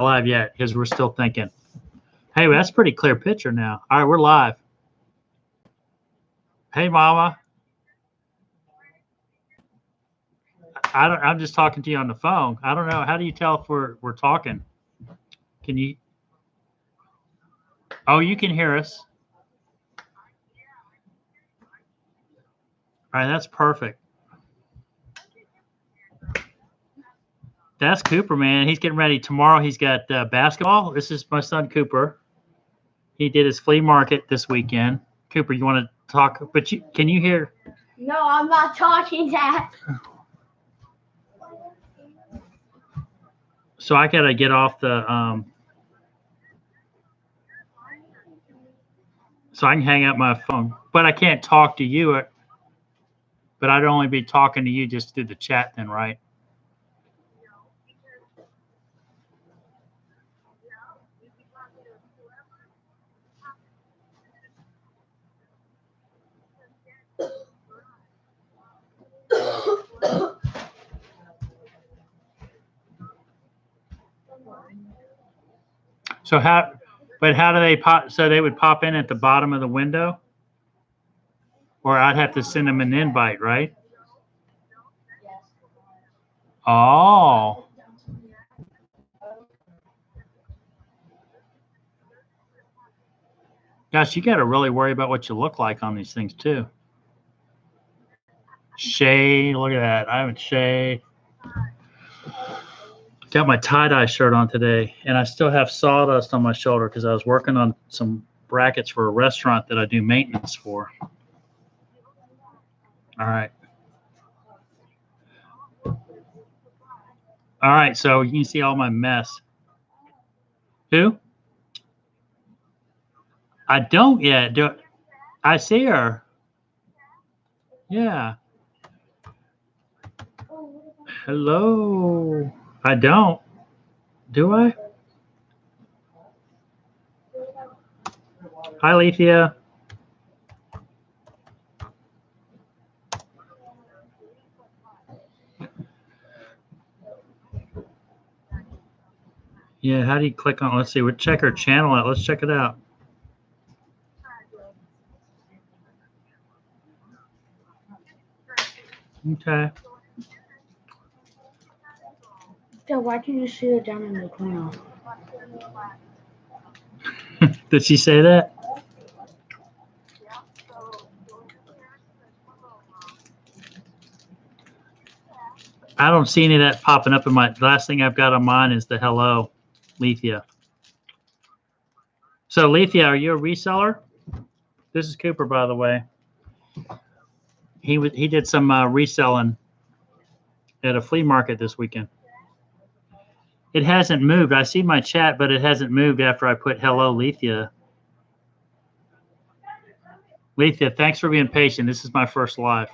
live yet because we're still thinking. Hey, that's a pretty clear picture now. All right, we're live. Hey, Mama. I'm just talking to you on the phone. I don't know. How do you tell if we're talking? Can you? Oh, you can hear us. All right, that's perfect. That's Cooper, man. He's getting ready. Tomorrow he's got basketball. This is my son, Cooper. He did his flea market this weekend. Cooper, you want to talk? But can you hear? No, I'm not talking that. So I got to get off the so I can hang up my phone. But I can't talk to you. But I'd only be talking to you just through the chat then, right? So how do they pop? So they would pop in at the bottom of the window? Or I'd have to send them an invite, right? Oh. Gosh, you got to really worry about what you look like on these things, too. Shade, look at that. I haven't shaved. Got my tie-dye shirt on today, and I still have sawdust on my shoulder because I was working on some brackets for a restaurant that I do maintenance for. All right. All right, so you can see all my mess. Who? I don't yet. I see her. Yeah. Hello. I don't. Do I? Hi, Lethea. Yeah, how do you click on? Let's see. We'll check her channel out. Let's check it out. Okay. So why can't you see it down in the corner? Did she say that? I don't see any of that popping up in my. The last thing I've got on mine is the hello, Lethea. So, Lethea, are you a reseller? This is Cooper, by the way. He did some reselling at a flea market this weekend. It hasn't moved. I see my chat, but it hasn't moved after I put hello, Lethea. Lethea, thanks for being patient. This is my first live.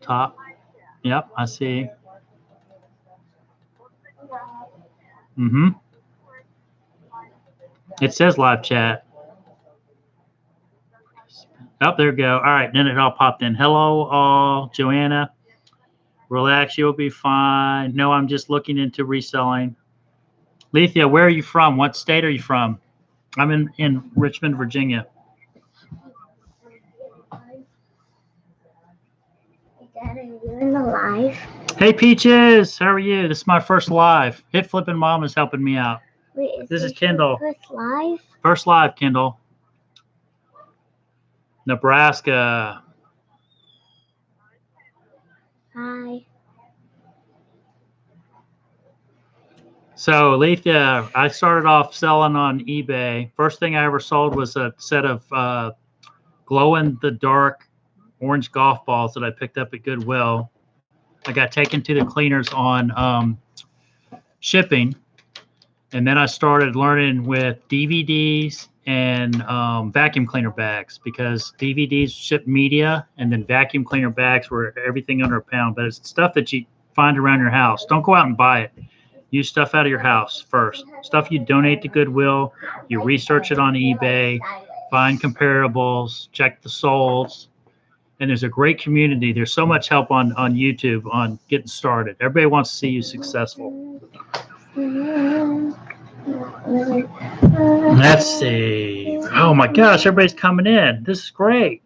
Top. Yep, I see. Mm-hmm. It says live chat. Oh, there we go. All right, then it all popped in. Hello, all. Joanna. Relax, you'll be fine. No, I'm just looking into reselling. Lethea, where are you from? What state are you from? I'm in Richmond, Virginia. Dad, are you in the live? Hey, Peaches. How are you? This is my first live. Hip Flippin Mamma is helping me out. Wait, this is Kendall. First live? First live, Kendall. Nebraska. Hi. So, Lethea, I started off selling on eBay. First thing I ever sold was a set of glow-in-the-dark orange golf balls that I picked up at Goodwill. I got taken to the cleaners on shipping, and then I started learning with DVDs and vacuum cleaner bags, because DVDs ship media, and then vacuum cleaner bags were everything under a pound. But it's stuff that you find around your house. Don't go out and buy it. Use stuff out of your house first. Stuff you donate to Goodwill. You research it on eBay, find comparables, check the solds, and there's a great community. There's so much help on YouTube on getting started. Everybody wants to see you successful. Let's see. Oh my gosh, everybody's coming in. This is great.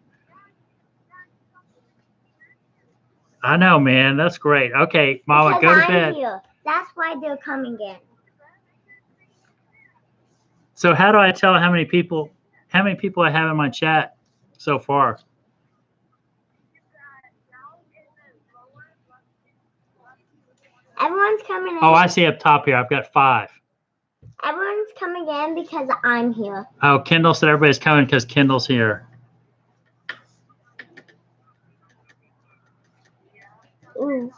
I know, man. That's great. Okay, Mama, go to bed. Here. That's why they're coming in. So how do I tell how many people I have in my chat so far? Everyone's coming in. Oh, I see up top here. I've got 5. Everyone's coming in because I'm here. Oh, Kendall said everybody's coming because Kendall's here. Ooh.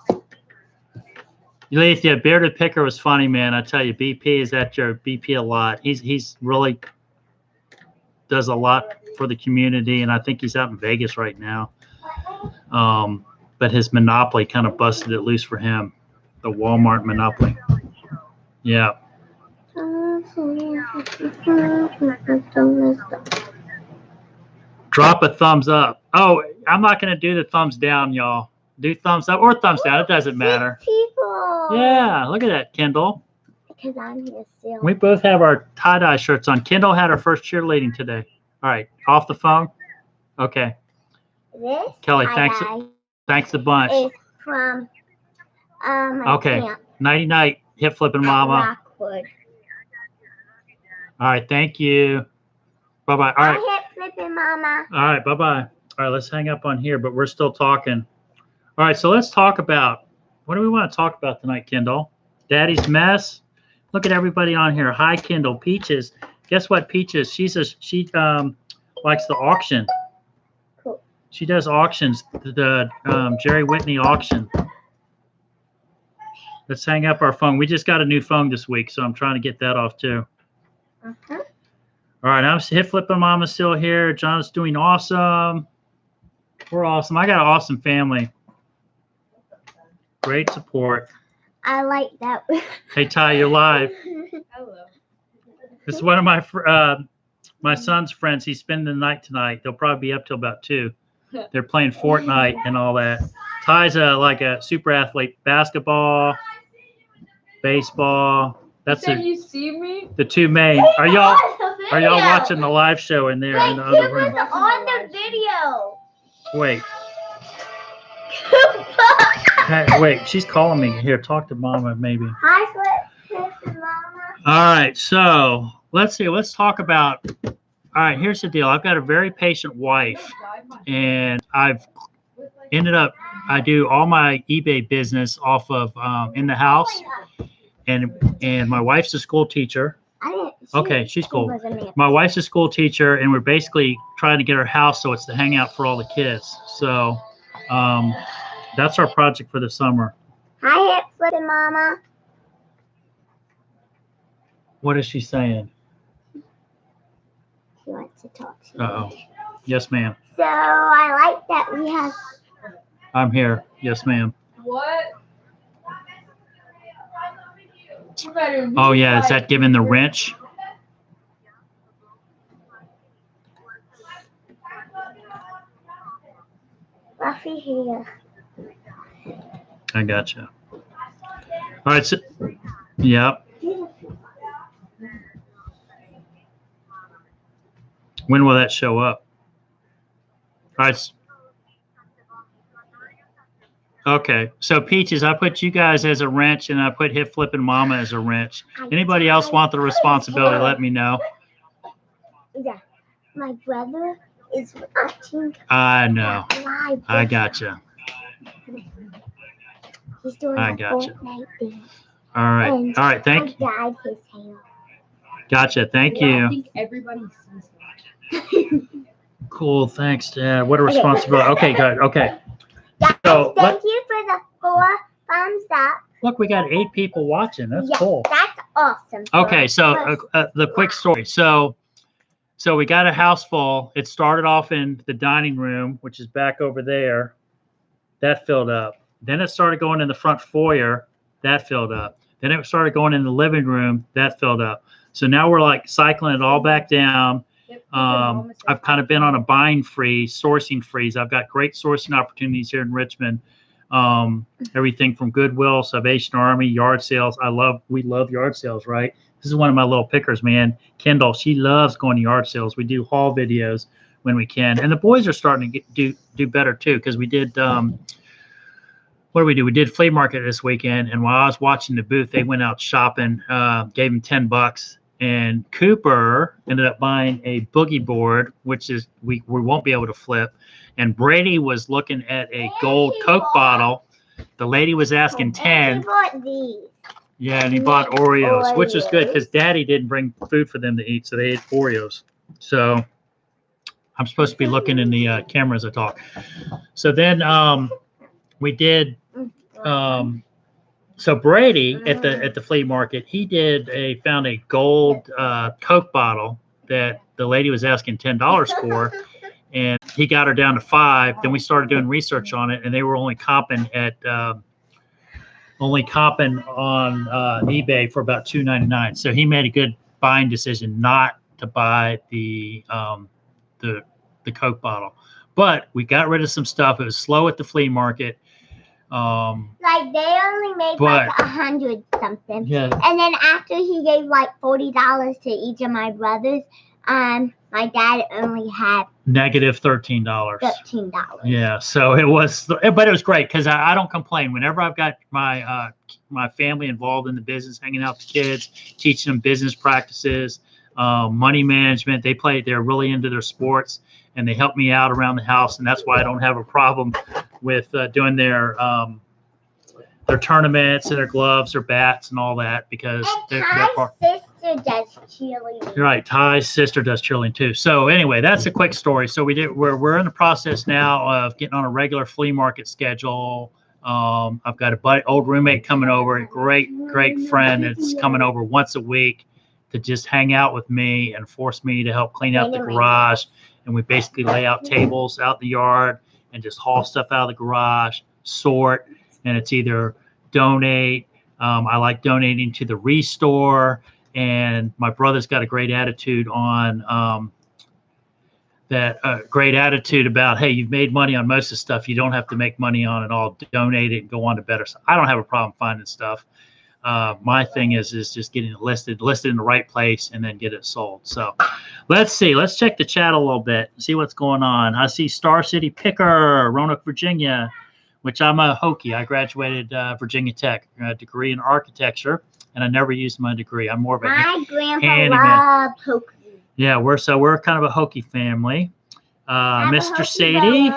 Yeah, Bearded Picker was funny, man. I tell you, BP is at your BP a lot. He's really does a lot for the community, and I think he's out in Vegas right now. But his Monopoly kind of busted it loose for him, the Walmart Monopoly. Yeah. Drop a thumbs up. Oh, I'm not going to do the thumbs down, y'all. Do thumbs up or thumbs down. It doesn't matter. People. Yeah, look at that, Kendall. Because I'm here still. We both have our tie-dye shirts on. Kendall had her first cheerleading today. All right, off the phone? Okay. This Kelly, thanks a bunch. is from my Okay. camp Nighty-night, Hip Flippin Mamma. Rockwood. All right, thank you. Bye-bye. All right. Hip Flippin Mamma. All right, bye-bye. All right, let's hang up on here, but we're still talking. All right, so let's talk about, what do we want to talk about tonight, Kendall? Daddy's mess. Look at everybody on here. Hi, Kendall. Peaches. Guess what, Peaches? She likes the auction. Cool. She does auctions, the Jerry Whitney auction. Let's hang up our phone. We just got a new phone this week, so I'm trying to get that off too. Uh-huh. All right, I'm Hip Flippin Mama still here. John's doing awesome. We're awesome. I got an awesome family. Great support. I like that. Hey, Ty, you're live. Hello. This is one of my son's friends. He's spending the night tonight. They'll probably be up till about 2. They're playing Fortnite and all that. Ty's like a super athlete. Basketball, baseball. That's Can you see me? the 2 main. Are y'all watching the live show in there in the other room? On the video. Wait. Hey, wait, she's calling me. Here, talk to Mama maybe. Hi, Flippin Mama. All right, so let's see. Let's talk about. All right, here's the deal. I've got a very patient wife, and I've ended up. I do all my eBay business off of in the house, and my wife's a school teacher. Okay, she's cool. My wife's a school teacher, and we're basically trying to get our house so it's the hangout for all the kids. So. That's our project for the summer. Hi, Hip Flippin Mama. What is she saying? She wants to talk to you. Uh-oh. Yes, ma'am. So I like that we have. I'm here. Yes, ma'am. What? Oh, yeah. Is that giving the wrench? Fluffy hair. I gotcha. All right. So, yep. When will that show up? All right. Okay. So, Peaches, I put you guys as a wrench, and I put Hip Flippin Mama as a wrench. Anybody else want the responsibility? Let me know. Yeah. My brother is watching. I know. Live. I gotcha. He's doing I a gotcha. Fortnite dance. All right. And All right. Thank you. I dyed his hair. Gotcha. Thank I you. think everybody sees it. Cool. Thanks, Dad. What a responsibility. Okay, good. Okay. Guys, So, thank you for the 4 thumbs up. Look, we got 8 people watching. That's Yeah, cool. that's awesome. Okay, so the quick story. So we got a house full. It started off in the dining room, which is back over there. That filled up. Then it started going in the front foyer. That filled up. Then it started going in the living room. That filled up. So now we're like cycling it all back down. I've kind of been on a buying freeze, sourcing freeze. I've got great sourcing opportunities here in Richmond. Everything from Goodwill, Salvation Army, yard sales. We love yard sales, right? This is one of my little pickers, man. Kendall, she loves going to yard sales. We do haul videos when we can, and the boys are starting to do better too, because we did. What do we do? We did flea market this weekend, and while I was watching the booth, they went out shopping. Gave him $10, and Cooper ended up buying a boogie board, which is we won't be able to flip. And Brady was looking at a gold Coke bottle. The lady was asking 10. He bought these. Yeah, and he bought Oreos, which is good because Daddy didn't bring food for them to eat, so they ate Oreos. So I'm supposed to be looking in the camera as I talk. So then we did. So Brady at the flea market, he found a gold Coke bottle that the lady was asking $10 for, and he got her down to $5. Then we started doing research on it, and they were only comping on eBay for about $2.99. So he made a good buying decision not to buy the Coke bottle. But we got rid of some stuff. It was slow at the flea market. Like they only made like 100 something. Yeah. And then after he gave like $40 to each of my brothers, my dad only had negative $13. $13. Yeah. So it was, but it was great because I don't complain. Whenever I've got my family involved in the business, hanging out with the kids, teaching them business practices, money management, they're really into their sports, and they help me out around the house, and that's why I don't have a problem with doing their tournaments and their gloves or bats and all that, because they're part. Sister does cheerleading. You're right. Ty's sister does cheerleading too. So anyway, that's a quick story. So we're in the process now of getting on a regular flea market schedule. I've got a old roommate coming over, a great friend that's coming over once a week to just hang out with me and force me to help clean out the garage. And we basically lay out tables out in the yard and just haul stuff out of the garage, sort, and it's either donate. I like donating to the Restore, and my brother's got a great attitude on great attitude about, hey, you've made money on most of the stuff. You don't have to make money on it all. Donate it and go on to better stuff. I don't have a problem finding stuff. My thing is just getting it listed in the right place and then get it sold. So let's see. Let's check the chat a little bit, see what's going on. I see Star City Picker, Roanoke, Virginia, which I'm a Hokie. I graduated Virginia Tech, a degree in architecture, and I never used my degree. I'm more of a My grandpa handyman. loved Hokie. Yeah, we're kind of a Hokie family. Mr. Sadie,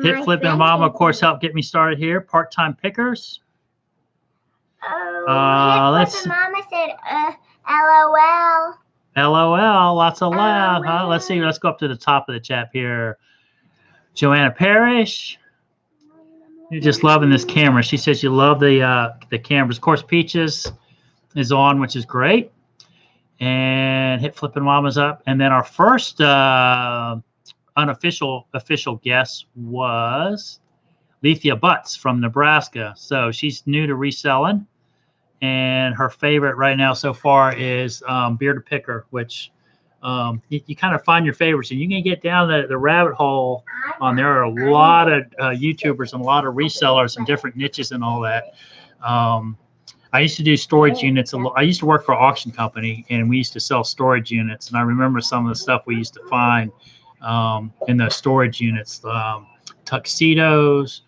Hip Flippin Mamma, of course, helped get me started here. Part-time pickers. Hip Flippin Mamma said, LOL. LOL, lots of laugh, huh? Let's see. Let's go up to the top of the chat here. Joanna Parrish, you're just loving this camera. She says you love the cameras. Of course, Peaches is on, which is great. And Hip Flippin Mama's up. And then our first official guest was Lethea Butts from Nebraska. So she's new to reselling. And her favorite right now so far is Beer to Picker, which you kind of find your favorites. And you can get down the rabbit hole on there. Are a lot of YouTubers and a lot of resellers and different niches and all that. I used to do storage units. I used to work for an auction company, and we used to sell storage units. And I remember some of the stuff we used to find in those storage units, tuxedos,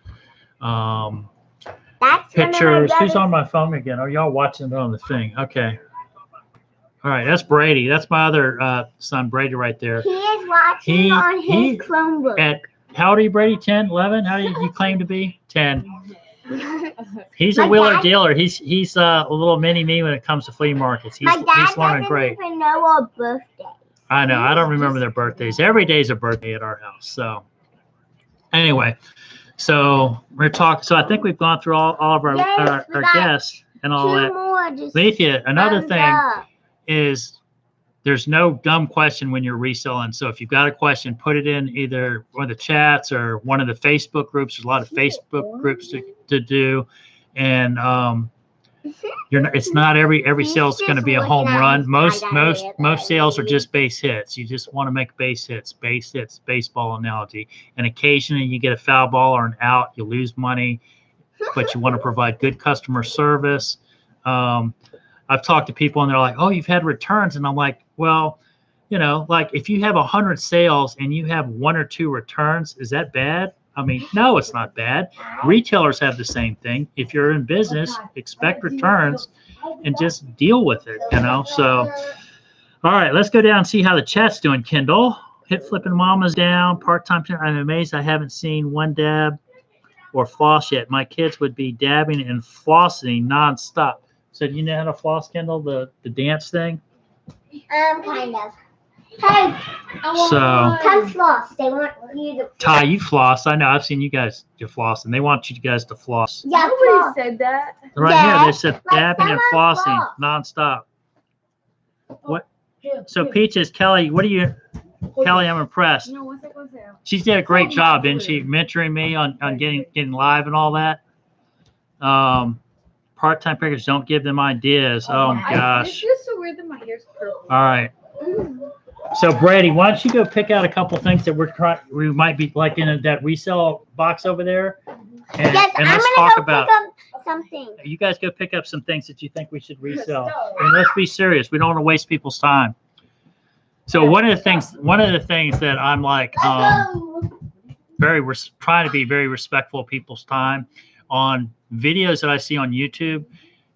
pictures. Who's on my phone again? Are y'all watching it on the thing? Okay. All right, that's Brady. That's my other son, Brady, right there. He is watching on his Chromebook. How old are you, Brady? 10, 11? How do you claim to be? 10. He's a wheeler dealer. He's a little mini me when it comes to flea markets. He's learning great. Even know our birthday. I know. I don't remember their birthdays. Every day's a birthday at our house. So anyway, so we're talking. So I think we've gone through all of our guests and all that. Lethea, another thing is there's no dumb question when you're reselling. So if you've got a question, put it in either one of the chats or one of the Facebook groups. There's a lot of Facebook groups to do. And It's not every sale is going to be a home run. Most sales are just base hits. You just want to make base hits, baseball analogy. And occasionally you get a foul ball or an out, you lose money, but you want to provide good customer service. I've talked to people and they're like, "Oh, you've had returns," and I'm like, "Well, like if you have 100 sales and you have 1 or 2 returns, is that bad?" I mean, no, it's not bad. Retailers have the same thing. If you're in business, expect returns and just deal with it, So, all right, let's go down and see how the chat's doing, Kendall. Hip Flippin Mamma's down. Part-time. I'm amazed I haven't seen one dab or floss yet. My kids would be dabbing and flossing nonstop. So do you know how to floss, Kendall, the dance thing? Kind of. Hey, come floss. They want you to. Ty, you floss. I know. I've seen you guys do floss, and they want you guys to floss. Yeah, Nobody said that. Right here, they said dabbing and flossing nonstop. What? So Peaches, Kelly, what are you? Kelly, I'm impressed. She did a great job, didn't she? Mentoring me on getting live and all that. Part-time pickers, don't give them ideas. Oh gosh. It's just so weird that my hair's purple. All right. So Brady, why don't you go pick out a couple things that we might be like in that resale box over there, and let's talk about something. You guys go pick up some things that you think we should resell, and let's be serious. We don't want to waste people's time. So one of the things that I'm like trying to be very respectful of people's time on videos that I see on YouTube.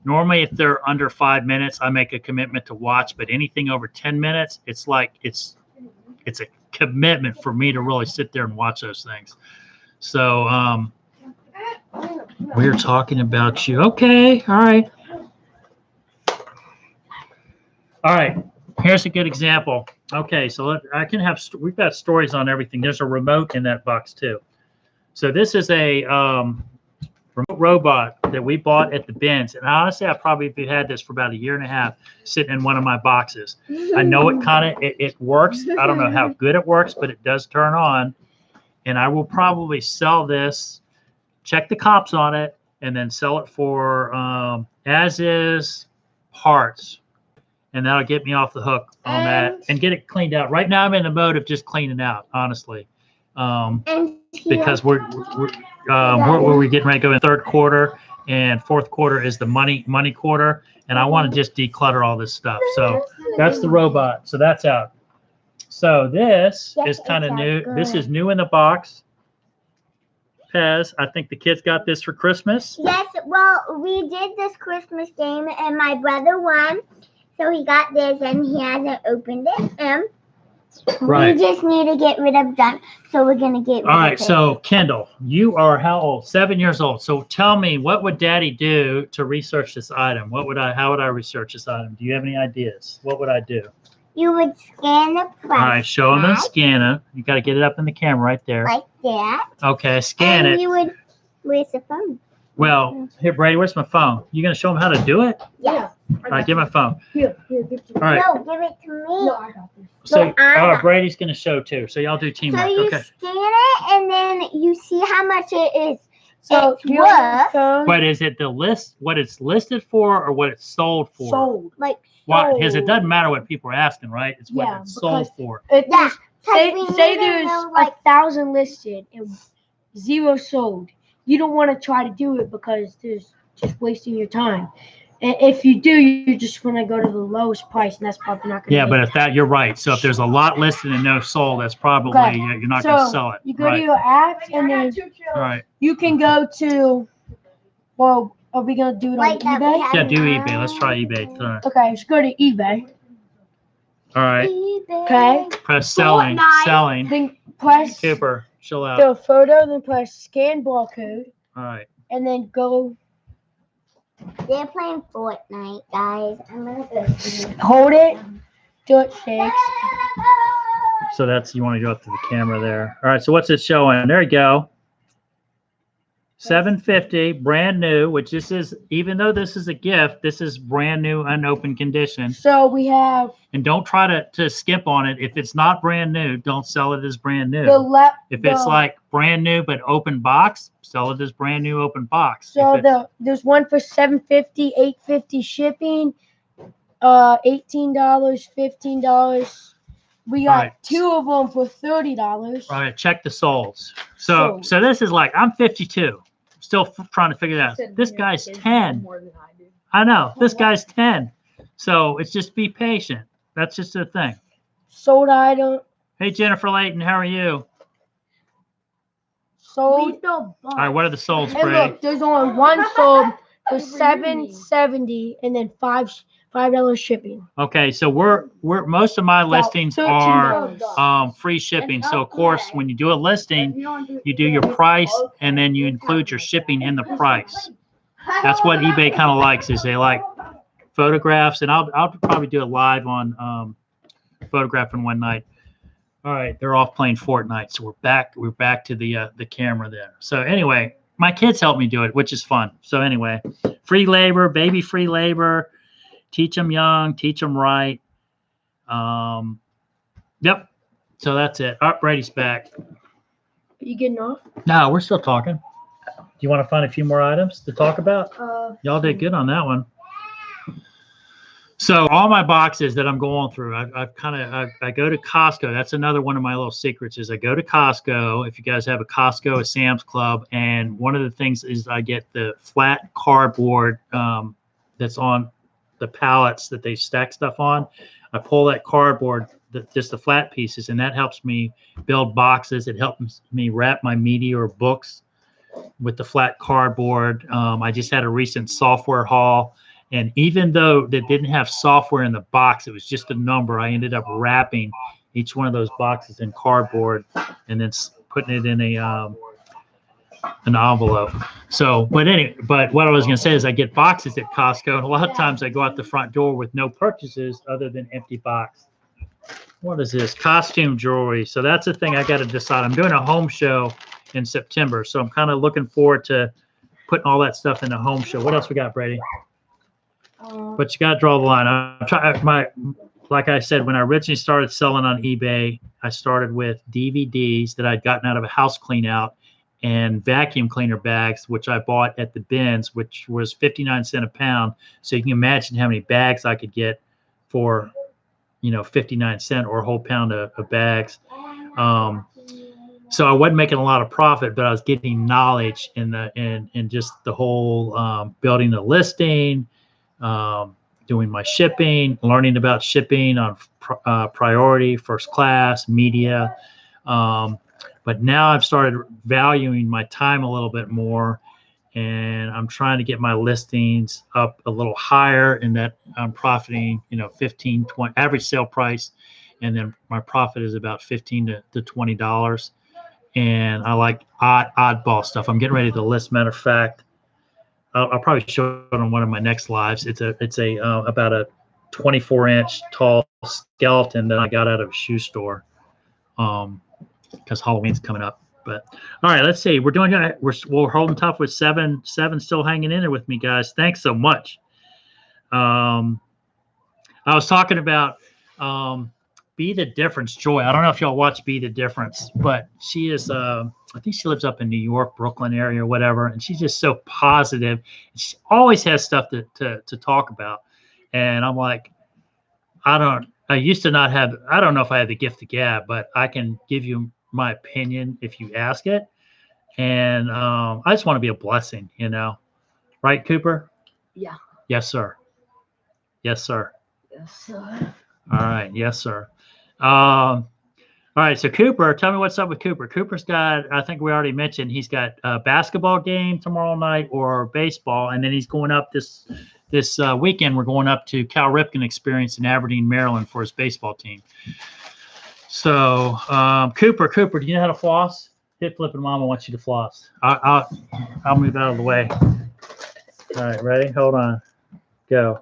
Normally, if they're under 5 minutes, I make a commitment to watch. But anything over 10 minutes, it's like it's a commitment for me to really sit there and watch those things. So we're talking about you. Okay, all right. All right. Here's a good example. Okay, so we've got stories on everything. There's a remote in that box too. So this is a remote robot that we bought at the bins, and honestly, I probably have had this for about 1.5 years sitting in one of my boxes. I know it works. I don't know how good it works, but it does turn on, and I will probably sell this, check the comps on it, and then sell it for as is parts, and that'll get me off the hook on that and get it cleaned out. Right now, I'm in the mode of just cleaning out, honestly, because we're getting ready to go in third quarter, and fourth quarter is the money quarter, and I want to just declutter all this stuff. So that's the robot. So that's out. So this is kind of new. This is new in the box. Pez, I think the kids got this for Christmas. Yes, well, we did this Christmas game, and my brother won, so he got this, and he hasn't opened it. Right. We just need to get rid of junk, so we're going to get rid of it. All right, so Kendall, you are how old? 7 years old. So tell me, what would Daddy do to research this item? How would I research this item? Do you have any ideas? What would I do? You would scan the price. All right, show them and scan it. You got to get it up in the camera right there. Like that. Okay, scan it. You would, where's the phone? Well, here, Brady, where's my phone? You going to show them how to do it? Yeah. All right, give my phone. Here, give it to me. All right. No, give it to me. No, I got this. So, Brady's going to show too. So y'all do teamwork. So you Okay. scan it, and then you see how much it is. So It's worth. But is it the list, what it's listed for, or what it's sold for? Sold. Like, Why? Because it doesn't matter what people are asking, right? It's what Yeah, it's sold because- for. yeah. Say we say need to there's know, like, 1,000 listed and 0 sold. You don't want to try to do it because there's just wasting your time. And if you do, you're just going to go to the lowest price, and that's probably not going to. Yeah, but if you're right. So if there's a lot listed and no sold, that's probably Okay. you're not going to sell it. You go right. to your apps, and then All right. you can go to. Well, are we going to do it Like on that we eBay? have Yeah, do now. eBay. Let's try eBay. Tonight. Okay, let's go to eBay. All right. eBay. Okay. Press selling. Fortnite. Selling. Then press Cooper, chill out. the photo, then press scan barcode, All right. and then go They're playing Fortnite, guys. I'm gonna go see. hold it, do it 6. So you want to go up to the camera there. All right. So what's it showing? There you go. $7.50, brand new. Which this is, even though this is a gift, this is brand new, unopened condition. So we have And don't try to skip on it. If it's not brand new, don't sell it as brand new. If it's like brand new but open box, sell it as brand new open box. So there's one for $7.50, $8.50 shipping, $18, $15. We got two of them for $30. All right, check the souls. So this is like, I'm 52, still trying to figure that out. This guy's 10. I know, this guy's 10. So it's just be patient. That's just the thing. Sold item. Hey, Jennifer Layton, how are you? Sold. All right, what are the solds, And Brady? look, there's only one sold for $7.70 and then $5 shipping. Okay, so we're most of my listings are free shipping. So of course, when you do a listing, you do your price and then you include your shipping in the price. That's what eBay kind of likes, is they like photographs, and I'll probably do it live on photographing one night. All right, they're off playing Fortnite, so we're back to the camera there. So anyway, my kids help me do it, which is fun. So anyway, free labor, baby free labor. Teach them young, teach them right. Yep. So that's it. All right, Brady's back. Are you getting off? No, we're still talking. Do you want to find a few more items to talk about? Y'all did good on that one. So all my boxes that I'm going through, I go to Costco. That's another one of my little secrets, is I go to Costco. If you guys have a Costco, a Sam's Club, and one of the things is I get the flat cardboard that's on the pallets that they stack stuff on. I pull that cardboard, just the flat pieces, and that helps me build boxes. It helps me wrap my media or books with the flat cardboard. I just had a recent software haul. And even though they didn't have software in the box, it was just a number, I ended up wrapping each one of those boxes in cardboard and then putting it in an envelope. So, but what I was going to say is I get boxes at Costco, and a lot of times I go out the front door with no purchases other than empty box. What is this? Costume jewelry. So that's the thing I got to decide. I'm doing a home show in September, so I'm kind of looking forward to putting all that stuff in a home show. What else we got, Brady? But you got to draw the line. I'm trying like I said, when I originally started selling on eBay, I started with DVDs that I'd gotten out of a house clean out and vacuum cleaner bags, which I bought at the bins, which was 59 cents a pound. So you can imagine how many bags I could get for, 59 cents or a whole pound of bags. So I wasn't making a lot of profit, but I was getting knowledge in just the whole building the listing, doing my shipping, learning about shipping on priority, first class, media. But now I've started valuing my time a little bit more, and I'm trying to get my listings up a little higher, and that I'm profiting, 15, 20 average sale price. And then my profit is about $15 to $20. And I like oddball stuff. I'm getting ready to list. Matter of fact, I'll probably show it on one of my next lives. It's about a 24-inch tall skeleton that I got out of a shoe store, because Halloween's coming up. But all right, let's see. We're holding tough with seven still hanging in there with me, guys. Thanks so much. I was talking about Be the Difference, Joy. I don't know if y'all watch Be the Difference, but she is I think she lives up in New York, Brooklyn area or whatever, and she's just so positive. She always has stuff to talk about. And I'm like, I used to not have, I don't know if I have the gift of gab, but I can give you my opinion if you ask it. And I just want to be a blessing, Right, Cooper? Yeah. Yes, sir. Yes, sir. Yes, sir. All right. Yes, sir. All right. So Cooper, tell me what's up with Cooper. Cooper's got, I think we already mentioned, he's got a basketball game tomorrow night or baseball. And then he's going up this weekend. We're going up to Cal Ripken Experience in Aberdeen, Maryland for his baseball team. So Cooper, do you know how to floss? Hip Flippin Mamma wants you to floss. I'll move out of the way. All right. Ready? Hold on. Go.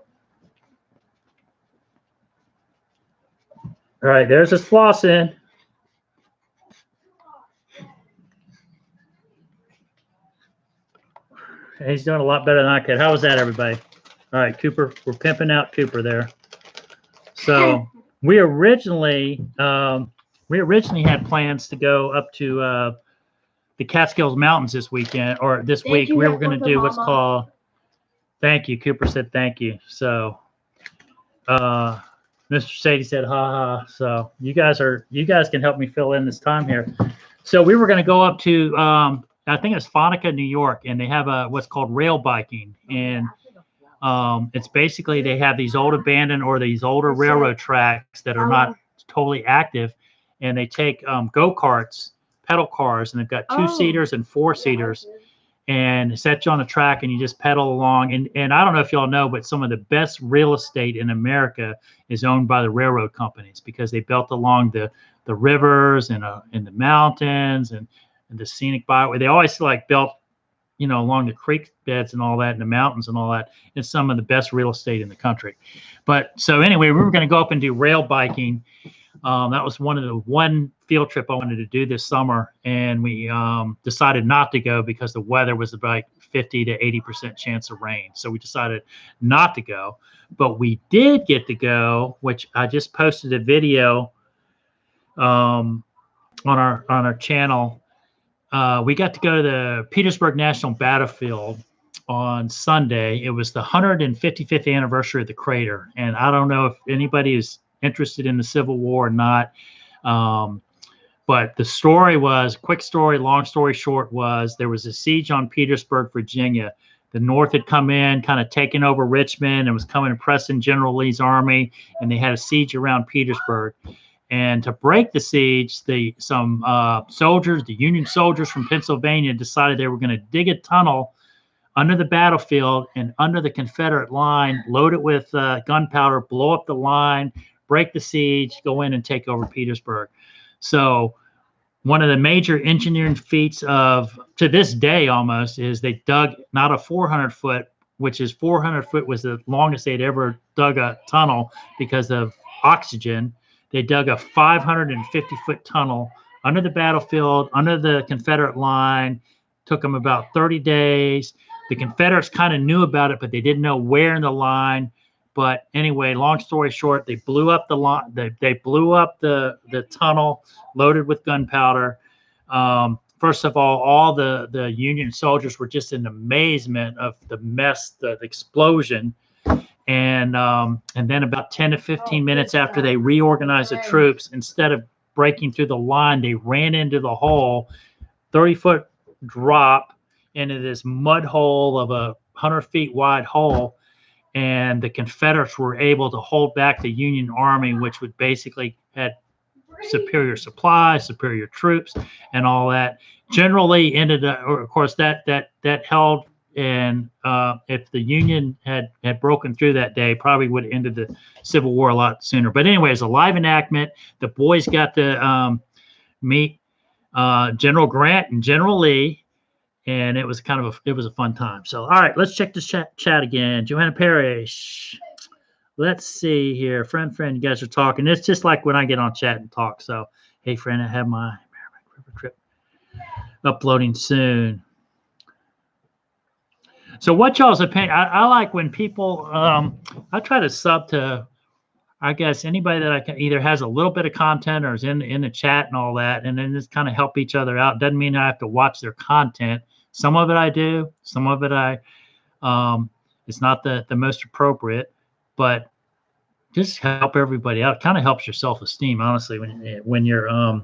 All right, there's his flossing. He's doing a lot better than I could. How was that, everybody? All right, Cooper. We're pimping out Cooper there. So we originally had plans to go up to the Catskills Mountains this weekend or this week. We were going to do what's called. Thank you. Cooper said thank you. So, Mr. Sadie said ha ha. So you guys can help me fill in this time here. So we were going to go up to I think it's Fonica, New York, and they have what's called rail biking, and it's basically they have these old abandoned or these older railroad tracks that are not totally active, and they take go-karts, pedal cars, and they've got 2-seaters and 4-seaters, and set you on the track, and you just pedal along. And I don't know if y'all know, but some of the best real estate in America is owned by the railroad companies because they built along the rivers and the mountains and the scenic byway. They always like built, along the creek beds and all that, and the mountains and all that. It's some of the best real estate in the country. But so anyway, we were going to go up and do rail biking. That was one field trip I wanted to do this summer, and we decided not to go because the weather was about 50 to 80% chance of rain. So we decided not to go. But we did get to go, which I just posted a video on our channel. We got to go to the Petersburg National Battlefield on Sunday. It was the 155th anniversary of the crater, and I don't know if anybody is interested in the Civil War or not. But the story was, quick story, long story short, was there was a siege on Petersburg, Virginia. The North had come in, kind of taken over Richmond, and was coming and pressing General Lee's army, and they had a siege around Petersburg. And to break the siege, some soldiers, the Union soldiers from Pennsylvania, decided they were going to dig a tunnel under the battlefield and under the Confederate line, load it with gunpowder, blow up the line, break the siege, go in and take over Petersburg. So one of the major engineering feats to this day almost is they dug not a 400-foot, which is 400 foot was the longest they'd ever dug a tunnel because of oxygen. They dug a 550-foot tunnel under the battlefield, under the Confederate line. Took them about 30 days. The Confederates kind of knew about it, but they didn't know where in the line. But anyway, long story short, they blew up the line. They blew up the tunnel, loaded with gunpowder. First of all the Union soldiers were just in amazement of the mess, the explosion. And then about 10 to 15 minutes after they reorganized the troops, instead of breaking through the line, they ran into the hole, 30-foot drop into this mud hole of a 100 feet wide hole. And the Confederates were able to hold back the Union Army, which would basically had superior supplies, superior troops, and all that. Generally ended up, of course, that held. And if the Union had broken through that day, probably would have ended the Civil War a lot sooner. But anyway, it's a live enactment. The boys got to meet General Grant and General Lee, and it was a fun time. So, all right, let's check the chat again. Joanna Parrish. Let's see here. Friend, you guys are talking. It's just like when I get on chat and talk. So, hey, friend, I have my River trip uploading soon. So what y'all's opinion? I like when people, I try to sub to, I guess, anybody that I can either has a little bit of content or is in the chat and all that, and then just kind of help each other out. Doesn't mean I have to watch their content. Some of it I do. Some of it it's not the most appropriate, but just help everybody out. It kind of helps your self-esteem, honestly, when you're,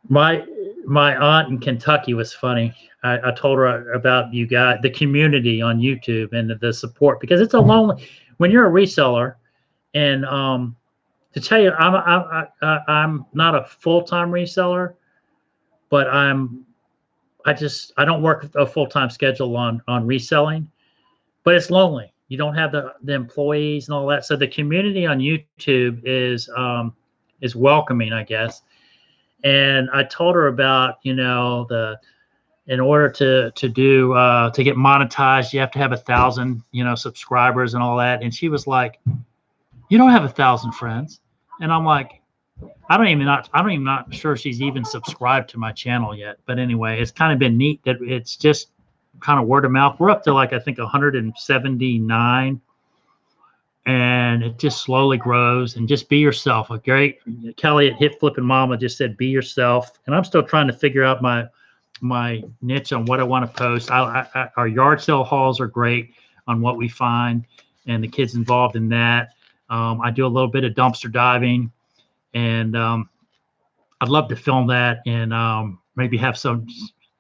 my aunt in Kentucky was funny. I told her about you guys, the community on YouTube and the support, because it's a lonely, when you're a reseller, and to tell you, I'm not a full-time reseller, but I don't work a full-time schedule on reselling, but it's lonely. You don't have the employees and all that. So the community on YouTube is welcoming, I guess. And I told her about, in order to get monetized, you have to have 1,000, subscribers and all that. And she was like, "You don't have 1,000 friends." And I'm like, I'm even not sure she's even subscribed to my channel yet. But anyway, it's kind of been neat that it's just kind of word of mouth. We're up to like, I think 179, and it just slowly grows. And just be yourself. A great Kelly at Hip Flippin Mamma just said, be yourself. And I'm still trying to figure out my niche on what I want to post. Our yard sale hauls are great on what we find and the kids involved in that. I do a little bit of dumpster diving, and I'd love to film that and maybe have some.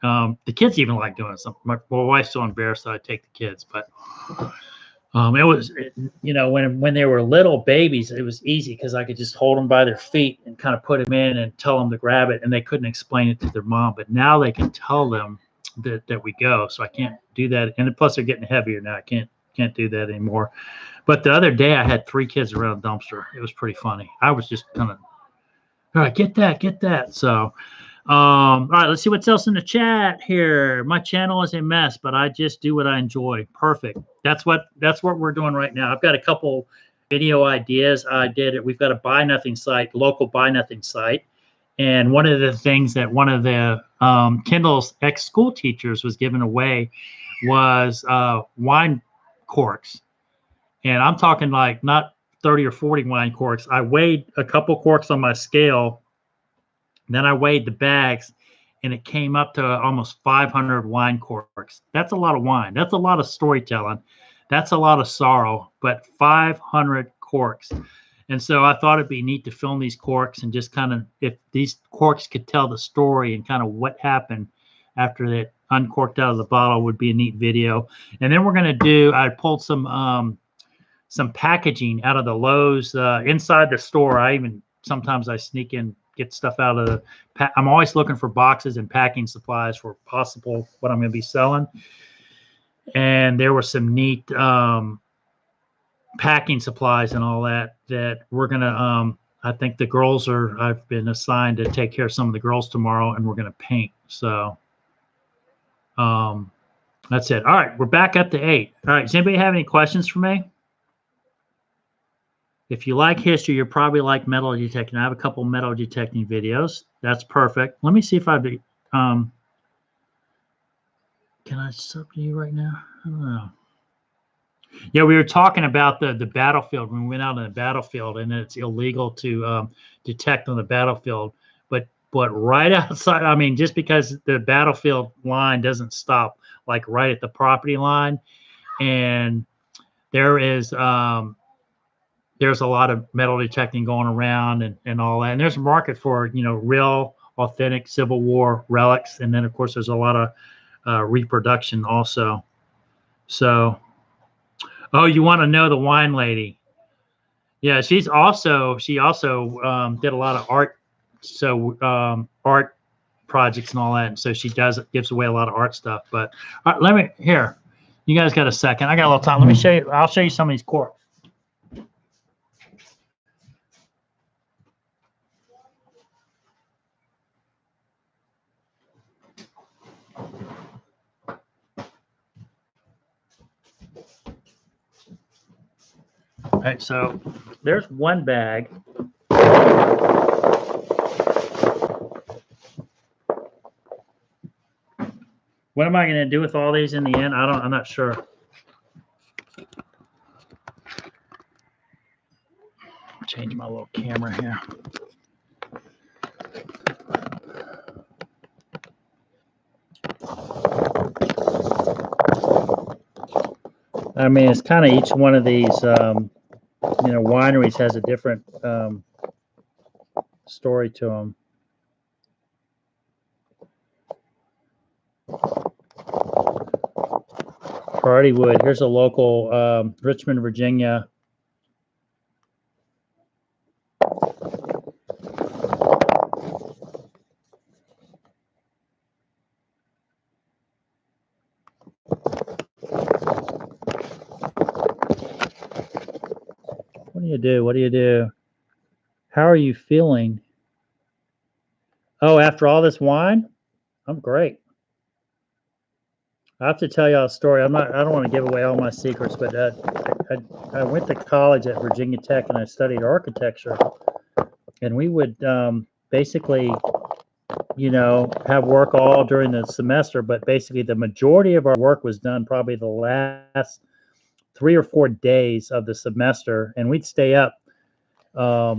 The kids even like doing something. My wife's so embarrassed that I take the kids, but it was, when they were little babies, it was easy because I could just hold them by their feet and kind of put them in and tell them to grab it, and they couldn't explain it to their mom. But now they can tell them that we go, so I can't do that. And plus, they're getting heavier now. I can't do that anymore. But the other day, I had 3 kids around a dumpster. It was pretty funny. I was just kind of, all right, get that. So, all right, let's see what's else in the chat here. My channel is a mess, but I just do what I enjoy. Perfect. That's what we're doing right now. I've got a couple video ideas. We've got a buy nothing site, local buy nothing site. And one of the things that one of the Kindle's ex-school teachers was giving away was wine corks. And I'm talking like not 30 or 40 wine corks. I weighed a couple corks on my scale. Then I weighed the bags, and it came up to almost 500 wine corks. That's a lot of wine. That's a lot of storytelling. That's a lot of sorrow, but 500 corks. And so I thought it'd be neat to film these corks and just kind of, if these corks could tell the story and kind of what happened after that uncorked out of the bottle, would be a neat video. And then we're going to I pulled some packaging out of the Lowe's inside the store. Sometimes I sneak in, get stuff out of the I'm always looking for boxes and packing supplies for possible what I'm going to be selling. And there were some neat packing supplies and all that we're going to, I think the girls I've been assigned to take care of some of the girls tomorrow, and we're going to paint. So that's it. All right, we're back up to 8. All right, does anybody have any questions for me? If you like history, you're probably like metal detecting. I have a couple metal detecting videos. That's perfect. Let me see if can I sub to you right now? I don't know. Yeah, we were talking about the battlefield when we went out on the battlefield, and it's illegal to detect on the battlefield. But right outside, I mean, just because the battlefield line doesn't stop like right at the property line, and there is there's a lot of metal detecting going around and all that. And there's a market for, real, authentic Civil War relics. And then, of course, there's a lot of reproduction also. So, oh, you want to know the wine lady? Yeah, she also did a lot of art. So art projects and all that. And so she gives away a lot of art stuff. But here, you guys got a second. I got a little time. Let me show you. I'll show you some of these corks. All right, so there's one bag. What am I going to do with all these in the end? I'm not sure. Change my little camera here. I mean, it's kind of each one of these, wineries has a different story to them. Hardywood. Here's a local Richmond, Virginia. What do you do? How are you feeling? Oh, after all this wine? I'm great. I have to tell y'all a story. I don't want to give away all my secrets, but I went to college at Virginia Tech and I studied architecture. And we would basically you know, have work all during the semester, but basically the majority of our work was done probably the last 3 or 4 days of the semester, and we'd stay up. How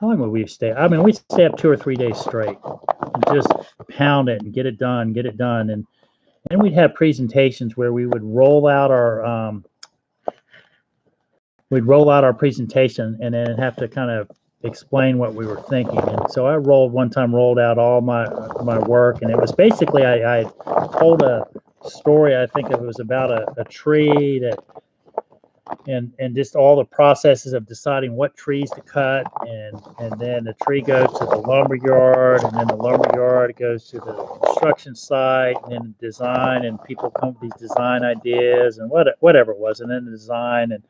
long would we stay? I mean, we'd stay up 2 or 3 days straight and just pound it and get it done, get it done. And then we'd have presentations where we would roll out our presentation and then have to kind of explain what we were thinking. And so I rolled out all my work, and it was basically I told a story. I think it was about a tree that and just all the processes of deciding what trees to cut, and then the tree goes to the lumber yard, and then the lumber yard goes to the construction site, and then design, and people come with these design ideas and whatever it was, and then the design and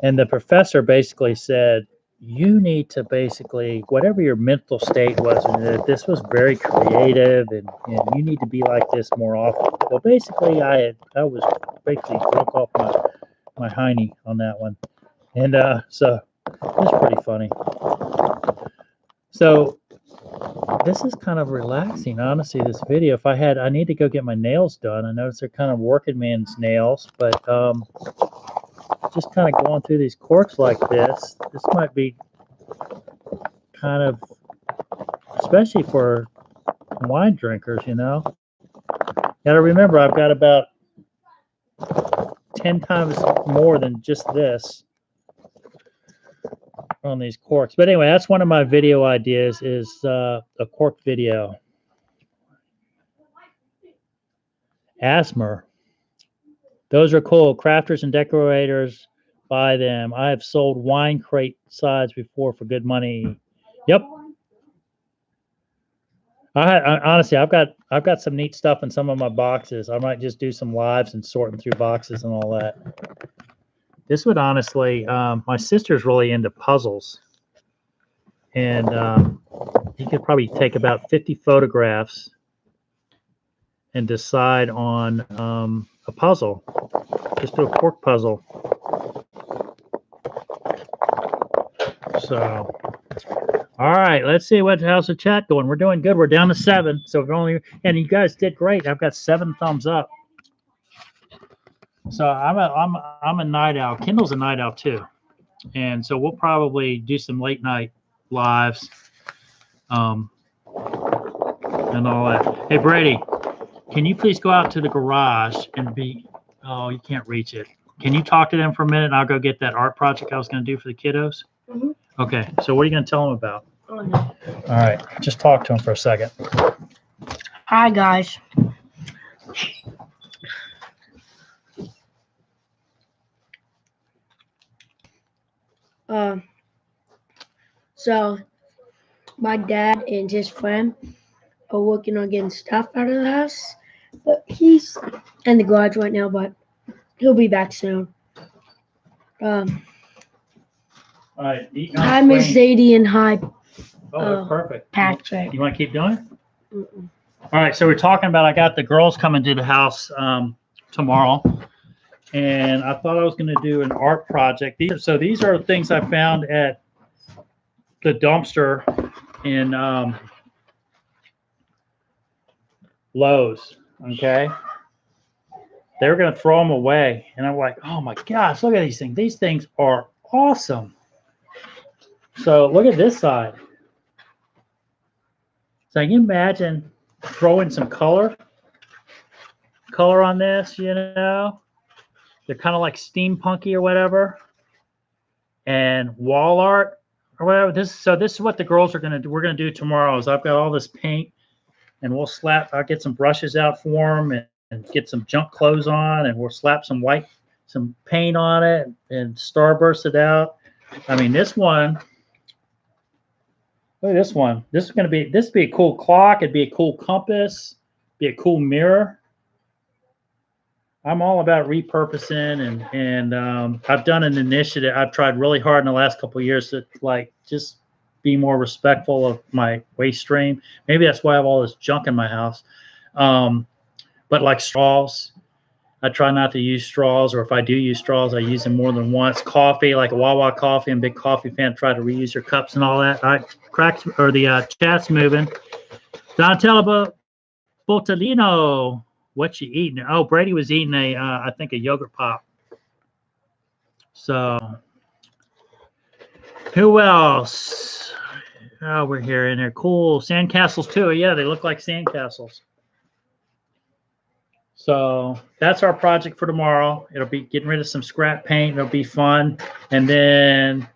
and the professor basically said, you need to basically, whatever your mental state was, and that this was very creative, and you need to be like this more often. Well, basically, I was basically broke off my hiney on that one, and so it was pretty funny. So this is kind of relaxing, honestly. This video, I need to go get my nails done. I notice they're kind of working man's nails, but just kind of going through these corks like this might be kind of, especially for wine drinkers, you know. Gotta remember, I've got about 10 times more than just this on these corks. But anyway, that's one of my video ideas, is a cork video. Asthma. Those are cool. Crafters and decorators buy them. I have sold wine crate sides before for good money. Yep. Honestly, I've got some neat stuff in some of my boxes. I might just do some lives and sorting through boxes and all that. This would honestly, my sister's really into puzzles, and you could probably take about 50 photographs and decide on a puzzle. Just do a cork puzzle. So, all right, let's see how's the chat going. We're doing good. We're down to 7, so we're only, and you guys did great. I've got 7 thumbs up. So I'm a night owl. Kendall's a night owl too, and so we'll probably do some late night lives, and all that. Hey Brady, can you please go out to the garage and be? Oh, you can't reach it. Can you talk to them for a minute? And I'll go get that art project I was going to do for the kiddos. Mm-hmm. Okay. So what are you going to tell them about? Oh, no. All right. Just talk to them for a second. Hi guys. So my dad and his friend are working on getting stuff out of the house, but he's in the garage right now, but he'll be back soon. All right. Hi, Miss Zadie, and hi. Oh, perfect. Patrick. You want to keep doing it? Mm-mm. All right. So we're talking about, I got the girls coming to the house tomorrow, and I thought I was going to do an art project. These are things I found at the dumpster in Lowe's. Okay. They were going to throw them away, and I'm like, oh my gosh, look at these things. These things are awesome. So look at this side. So can you imagine throwing some color on this, you know? They're kind of like steampunky or whatever. And wall art or whatever. This is what the girls are going to do. We're going to do tomorrow is I've got all this paint, and I'll get some brushes out for them and get some junk clothes on, and we'll slap some paint on it and starburst it out. I mean, this one, look at this one. This would be a cool clock. It'd be a cool compass, be a cool mirror. I'm all about repurposing, and I've done an initiative. I've tried really hard in the last couple of years to just be more respectful of my waste stream. Maybe that's why I have all this junk in my house. But like straws, I try not to use straws, or if I do use straws, I use them more than once. Coffee, like a Wawa coffee, I'm a big coffee fan. Try to reuse your cups and all that. All right, cracks or the chat's moving. Donatella Bottolino, what you eating? Oh, Brady was eating I think a yogurt pop. So, who else? Oh, we're here in there. Cool sandcastles too. Yeah, they look like sandcastles. So that's our project for tomorrow. It'll be getting rid of some scrap paint. It'll be fun. And then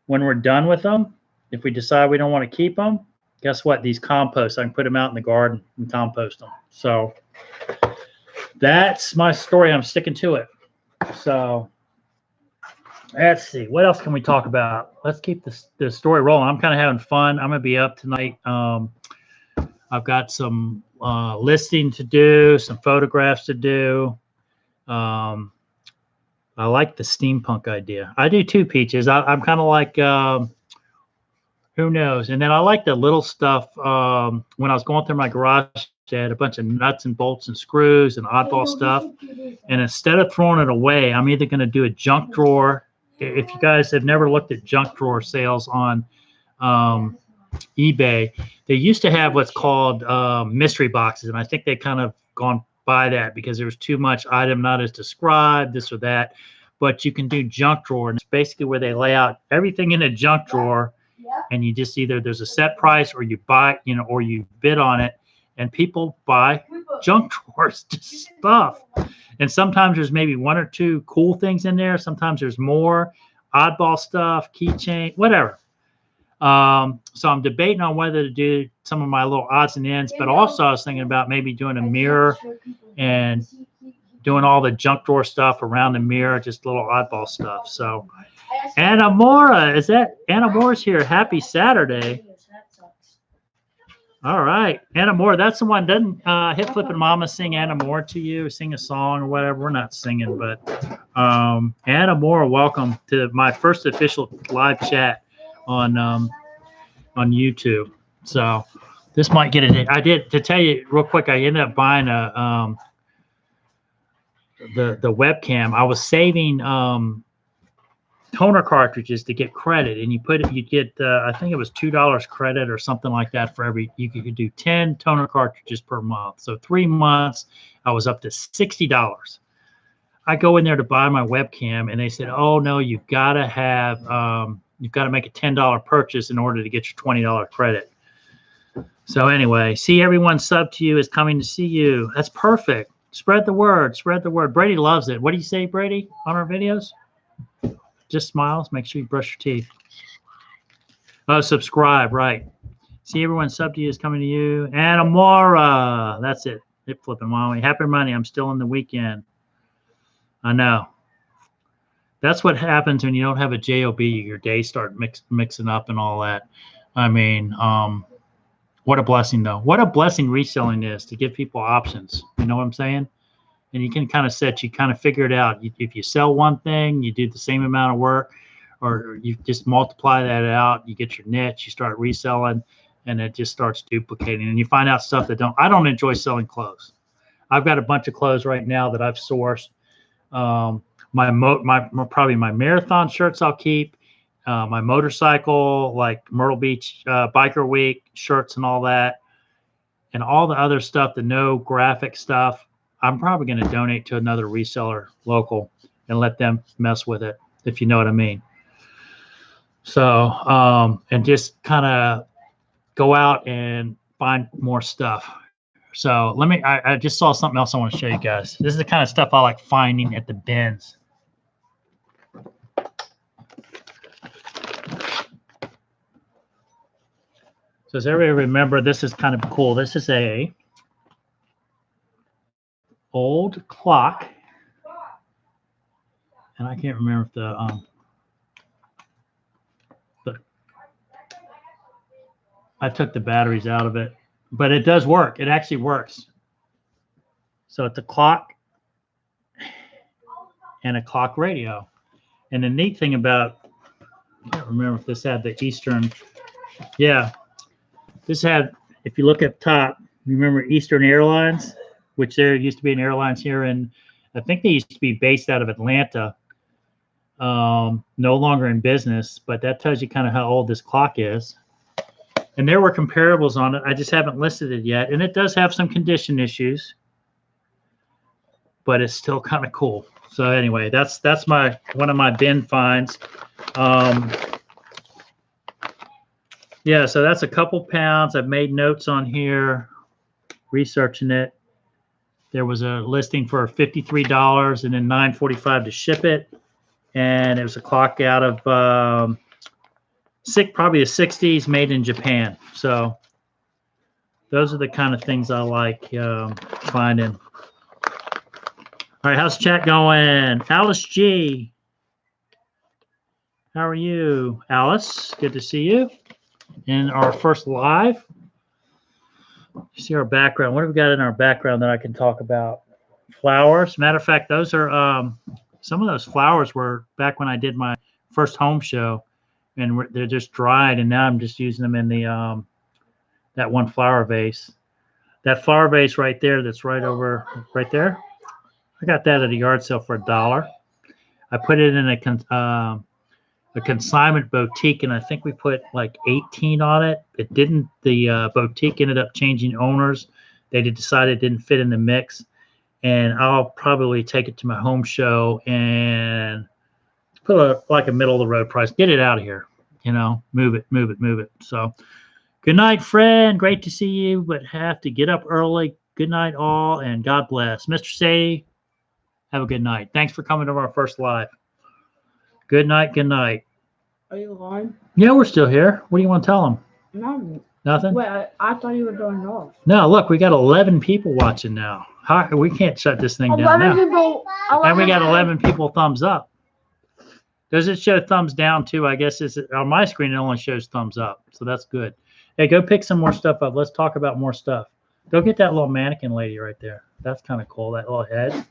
when we're done with them, if we decide we don't want to keep them, guess what? These composts, I can put them out in the garden and compost them. So that's my story. I'm sticking to it. So let's see. What else can we talk about? Let's keep the story rolling. I'm kind of having fun. I'm going to be up tonight. I've got some listing to do, some photographs to do. I like the steampunk idea. I do too, Peaches. I'm kind of like, who knows? And then I like the little stuff. When I was going through my garage, I had a bunch of nuts and bolts and screws and oddball stuff. And instead of throwing it away, I'm either going to do a junk drawer. If you guys have never looked at junk drawer sales on eBay, they used to have what's called mystery boxes, and I think they kind of gone by that because there was too much item not as described, this or that. But you can do junk drawer, and it's basically where they lay out everything in a junk drawer, and you just either there's a set price or you buy, or you bid on it, and people buy junk drawers, just stuff. And sometimes there's maybe one or two cool things in there. Sometimes there's more oddball stuff, keychain, whatever. So I'm debating on whether to do some of my little odds and ends, but also I was thinking about maybe doing a mirror and doing all the junk drawer stuff around the mirror, just little oddball stuff. So Anna Mora, Anna Mora's here. Happy Saturday. All right. Anna Mora, that's the one. Doesn't Hip Flippin Mamma sing Anna Mora to you, sing a song or whatever? We're not singing, but Anna Mora, welcome to my first official live chat on YouTube. So this might get it. I did, to tell you real quick, I ended up buying the webcam. I was saving toner cartridges to get credit, and you get I think it was $2 credit or something like that for every. You could do 10 toner cartridges per month. So 3 months, I was up to $60. I go in there to buy my webcam, and they said, "Oh no, you've got to make a $10 purchase in order to get your $20 credit." So anyway, see everyone sub to you is coming to see you. That's perfect. Spread the word. Spread the word. Brady loves it. What do you say, Brady, on our videos? Just smiles. Make sure you brush your teeth. Oh, subscribe. Right. See everyone sub to you is coming to you. And Amora. That's it. Hip Flippin Mamma. Happy Monday. I'm still in the weekend. I know. That's what happens when you don't have a job. Your days start mixing up and all that. I mean, what a blessing, though. What a blessing reselling is, to give people options. You know what I'm saying? And you can kind of figure it out. If you sell one thing, you do the same amount of work, or you just multiply that out. You get your niche, you start reselling, and it just starts duplicating. And you find out stuff that I don't enjoy selling clothes. I've got a bunch of clothes right now that I've sourced. Probably my marathon shirts I'll keep, my motorcycle, like Myrtle Beach Biker Week shirts and all that, and all the other stuff, the no graphic stuff, I'm probably going to donate to another reseller local and let them mess with it, if you know what I mean. So, and just kind of go out and find more stuff. So I just saw something else I want to show you guys. This is the kind of stuff I like finding at the bins. So does everybody remember, this is kind of cool. This is a old clock. And I can't remember if I took the batteries out of it, but it does work. It actually works. So it's a clock and a clock radio. And the neat thing about, I can't remember if this had the Eastern, yeah, this had, if you look up top, remember Eastern Airlines, which there used to be an airlines here in I think they used to be based out of Atlanta. No longer in business, but that tells you kind of how old this clock is. And there were comparables on it. I just haven't listed it yet. And it does have some condition issues, but it's still kind of cool. So anyway, that's one of my bin finds. Yeah, so that's a couple pounds. I've made notes on here, researching it. There was a listing for $53 and then $9.45 to ship it. And it was a clock out of probably the 60s, made in Japan. So those are the kind of things I like finding. All right, how's chat going? Alice G. How are you, Alice? Good to see you. In our first live. You see our background. What have we got in our background that I can talk about? Flowers. Matter of fact, those are some of those flowers were back when I did my first home show, and they're just dried, and now I'm just using them in the that one flower vase. That flower vase right there, that's right there. I got that at a yard sale for $1. I put it in a consignment boutique, and I think we put like 18 on it. It didn't. The boutique ended up changing owners. They decided it didn't fit in the mix, and I'll probably take it to my home show and put a middle of the road price. Get it out of here, move it. So, good night, friend. Great to see you, but have to get up early. Good night, all, and God bless. Mr. Sadie, have a good night. Thanks for coming to our first live. Good night. Good night. Are you live? Yeah, we're still here. What do you want to tell them? No. Nothing? Wait, I thought you were doing off. No, look, we got 11 people watching now. We can't shut this thing down 11 now. people. And we got 11 people thumbs up. Does it show thumbs down too? I guess on my screen, it only shows thumbs up. So that's good. Hey, go pick some more stuff up. Let's talk about more stuff. Go get that little mannequin lady right there. That's kind of cool, that little head.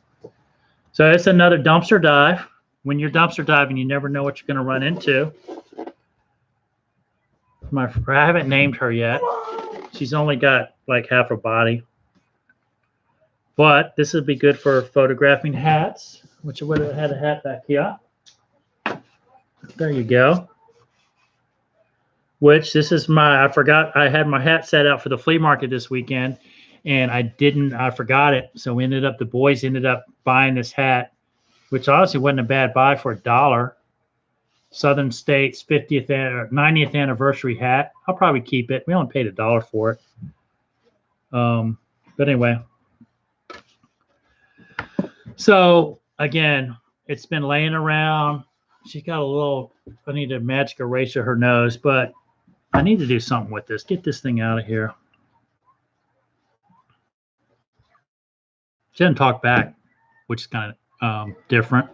So it's another dumpster dive. When you're dumpster diving, you never know what you're going to run into. I haven't named her yet. She's only got like half a body. But this would be good for photographing hats, which I would have had a hat back here. There you go. I forgot I had my hat set out for the flea market this weekend, and I forgot it. So the boys ended up buying this hat, which honestly wasn't a bad buy for $1. Southern States 50th or 90th anniversary hat. I'll probably keep it. We only paid $1 for it. But anyway. So again, it's been laying around. She's got I need a magic eraser her nose, but I need to do something with this. Get this thing out of here. She doesn't talk back, which is kind of different.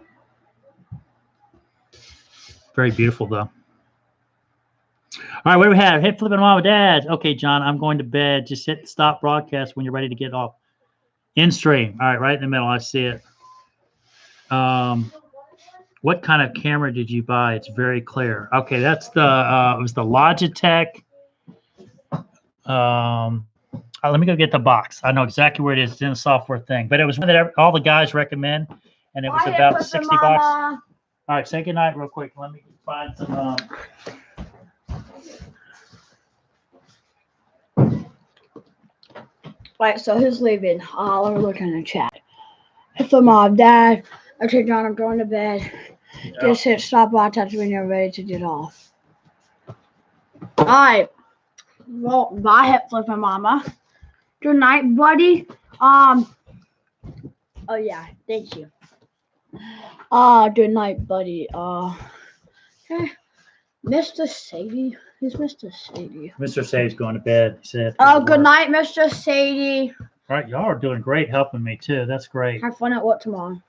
Very beautiful, though. All right, what do we have? Hip Flippin Mamma Dad. Okay, John, I'm going to bed. Just hit stop broadcast when you're ready to get off. In stream. All right, right in the middle. I see it. What kind of camera did you buy? It's very clear. Okay, that's it was the Logitech. Let me go get the box. I know exactly where it is. It's in the software thing, but it was one that all the guys recommend, and it was about $60. All right, say goodnight real quick. Let me find some. Right, so who's leaving? Let me look in the chat. It's my mom, dad. Okay, John, I'm going to bed. Yeah. Just hit stop broadcast when you're ready to get off. All right. Well, bye, Hip Flippin Mamma. Good night, buddy. Oh yeah, thank you. Good night, buddy. Okay. Mr. Sadie. Who's Mr. Sadie? Mr. Sadie's going to bed. He said. Good night, Mr. Sadie. All right, y'all are doing great helping me too. That's great. Have fun at what tomorrow?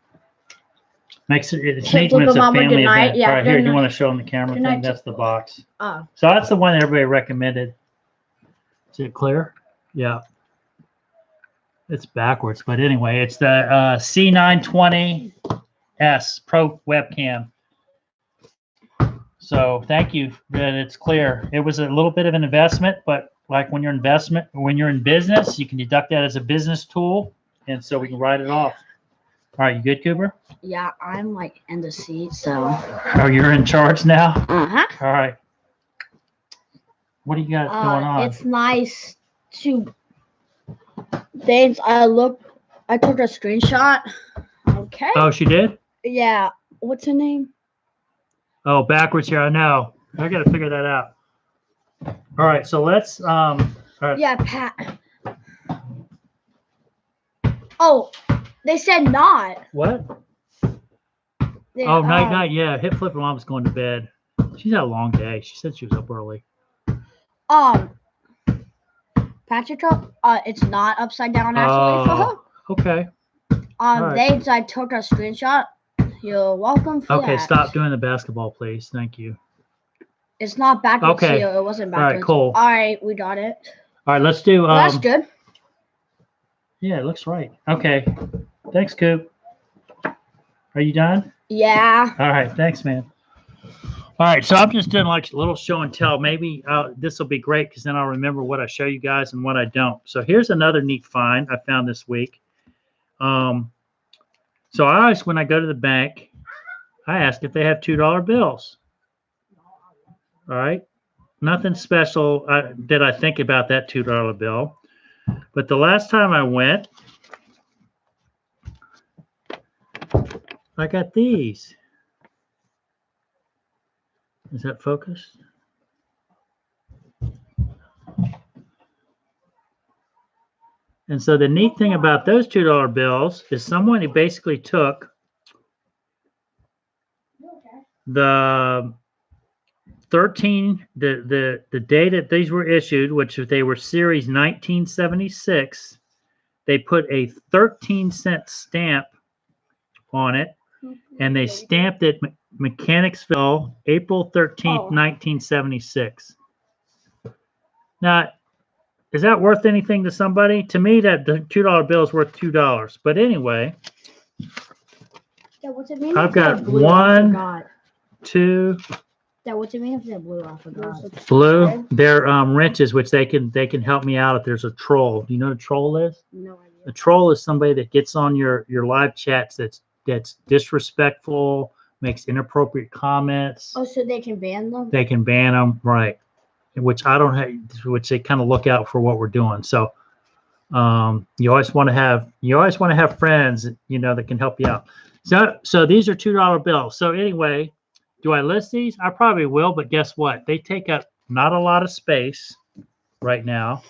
It's neat Hip when it's a Flippin Mamma, family good night. event. Yeah, All right, good here, you night. want to show them the camera Good thing? night. That's the box. Oh. So that's the one that everybody recommended. Is it clear? Yeah. It's backwards, but anyway, it's the C920S Pro webcam. So thank you that it's clear. It was a little bit of an investment, but like when you're in business, you can deduct that as a business tool, and so we can write it off. All right, you good, Cooper? Yeah, I'm like in the seat, so. Oh, you're in charge now? Uh-huh. All right. What do you got going on? It's nice to. Things I took a screenshot. Okay. Oh, she did? Yeah. What's her name? Oh, backwards here. I know. I got to figure that out. All right, so let's. All right. Yeah, Pat. Oh, they said not. What? Oh, night. Yeah, Hip Flippin Mamma's going to bed. She's had a long day. She said she was up early. Patrick, it's not upside down actually for her. Okay. Right. I took a screenshot. You're welcome for Okay, that. stop doing the basketball, please. Thank you. It's not backwards Okay. here. It wasn't All right, backwards. cool. All right, we got it. All right, let's do. Well, that's good. Yeah, it looks right. Okay. Thanks, Coop. Are you done? Yeah. All right. Thanks, man. All right. So I'm just doing like a little show and tell. Maybe this will be great because then I'll remember what I show you guys and what I don't. So here's another neat find I found this week. So I always, when I go to the bank, I ask if they have $2 bills. All right. Nothing special did I think about that $2 bill. But the last time I went, I got these. Is that focused? And so the neat thing about those $2 bills is someone who basically took the 13, the day that these were issued, which they were series 1976, they put a 13-cent stamp on it, and they stamped it Mechanicsville, April 13th, 1976. Now, is that worth anything to somebody? To me, that the $2 bill is worth $2. But anyway, What's it mean? I've got 1, 2. What's it mean if they're blue? I forgot. Blue. They're wrenches, which they can help me out if there's a troll. Do you know what a troll is? No idea. A troll is somebody that gets on your live chats that's disrespectful, makes inappropriate comments. Oh, so they can ban them? They can ban them, right? Which I don't have. Which they kind of look out for what we're doing. So, you always want to have friends, that can help you out. So these are $2 bills. So anyway, do I list these? I probably will, but guess what? They take up not a lot of space right now.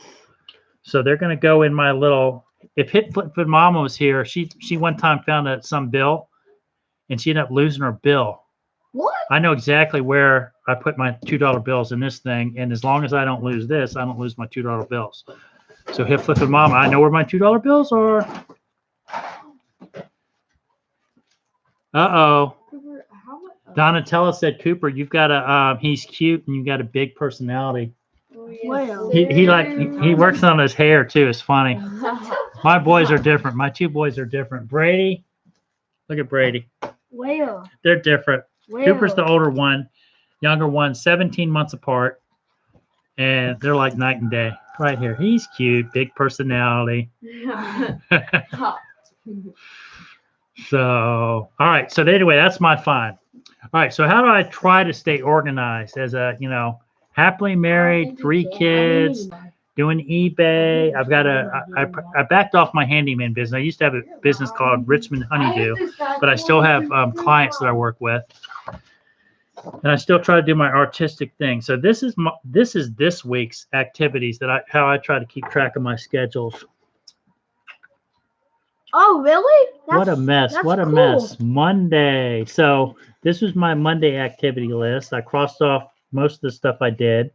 So they're going to go in my little. If Hip Flippin Mamma was here, she one time found some bill, and she ended up losing her bill. What? I know exactly where I put my $2 bills in this thing, and as long as I don't lose this, I don't lose my $2 bills. So Hip Flippin Mamma, I know where my $2 bills are. Uh-oh. Donatella said, Cooper, you've got he's cute and you've got a big personality. Well. He works on his hair too. It's funny. My boys are different. My 2 boys are different. Brady, look at Brady. Well. They're different. Cooper's the older one, younger one, 17 months apart, and they're like night and day. Right here, he's cute, big personality. So, all right. So anyway, that's my find. All right. So how do I try to stay organized as a, happily married, 3 kids, doing eBay? I've got I backed off my handyman business. I used to have a business called Richmond Honeydew, but I still have clients that I work with, and I still try to do my artistic thing. So this is this week's activities how I try to keep track of my schedules. Oh, really? What a mess. What a mess. Monday. So this was my Monday activity list. I crossed off most of the stuff I did.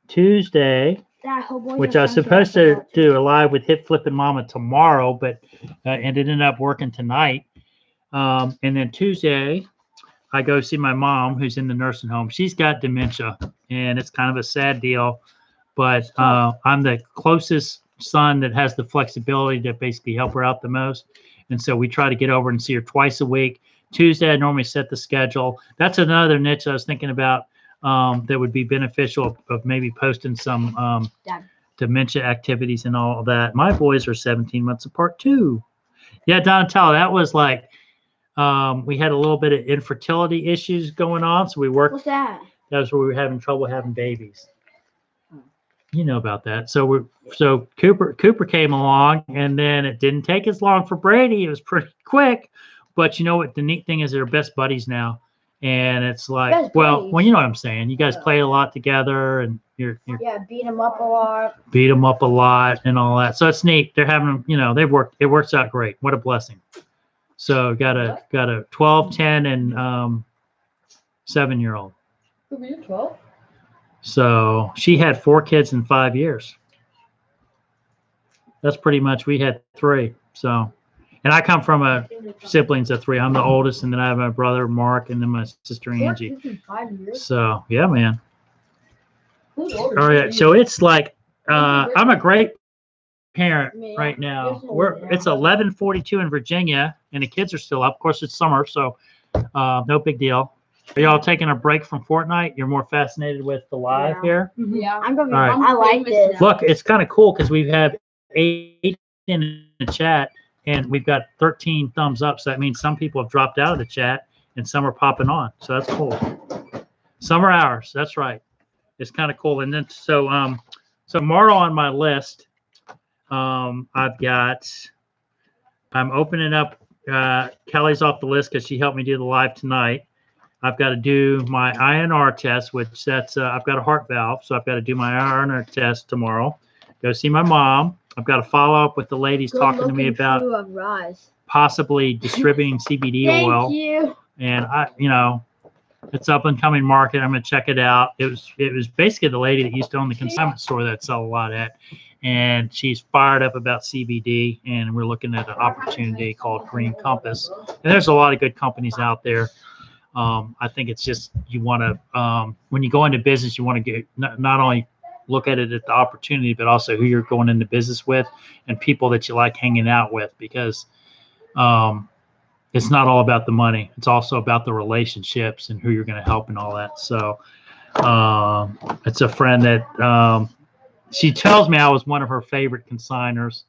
Tuesday, which I was supposed to do a live with Hip Flippin Mamma tomorrow, but it ended up working tonight. And then Tuesday, I go see my mom, who's in the nursing home. She's got dementia, and it's kind of a sad deal. But I'm the closest son that has the flexibility to basically help her out the most. And so we try to get over and see her twice a week. Tuesday, I normally set the schedule. That's another niche I was thinking about that would be beneficial of maybe posting some dementia activities and all of that. My boys are 17 months apart too. Yeah, Donatello, that was like we had a little bit of infertility issues going on, so we worked. What's that? That was where we were having trouble having babies. You know about that. So Cooper came along, and then it didn't take as long for Brady. It was pretty quick. But you know what? The neat thing is they're best buddies now, and it's like, Best well, buddies? you know what I'm saying. You guys play a lot together, and you're Yeah, beat him up a lot. beat them up a lot and all that. So it's neat. They're having, they've worked. It works out great. What a blessing. So got a 12, 10, and 7-year-old. Cooper, you're 12. So she had 4 kids in 5 years. That's pretty much, we had 3. So, and I come from a siblings of 3. I'm the oldest, and then I have my brother Mark, and then my sister Angie. 5 years. So yeah, man. Who's older? All right. So it's like I'm a great parent right now. It's 11:42 in Virginia, and the kids are still up. Of course, it's summer, so no big deal. Are y'all taking a break from Fortnite? You're more fascinated with the live here? Yeah, I'm going. All right. I like this. Look, it's kind of cool because we've had 8 in the chat, and we've got 13 thumbs up. So that means some people have dropped out of the chat, and some are popping on. So that's cool. Summer hours. That's right. It's kind of cool. And then so tomorrow on my list, I'm opening up. Kelly's off the list because she helped me do the live tonight. I've got to do my INR test, which that's I've got a heart valve, so I've got to do my INR test tomorrow. Go see my mom. I've got to follow up with the ladies talking to me about possibly distributing CBD oil. Thank you. And it's up and coming market. I'm gonna check it out. It was basically the lady that used to own the consignment store that I sell a lot at, and she's fired up about CBD, and we're looking at an opportunity called Green Compass. And there's a lot of good companies out there. I think it's just you want to when you go into business, you want to get not only look at it at the opportunity, but also who you're going into business with and people that you like hanging out with, because it's not all about the money. It's also about the relationships and who you're going to help and all that. So it's a friend that she tells me I was one of her favorite consigners.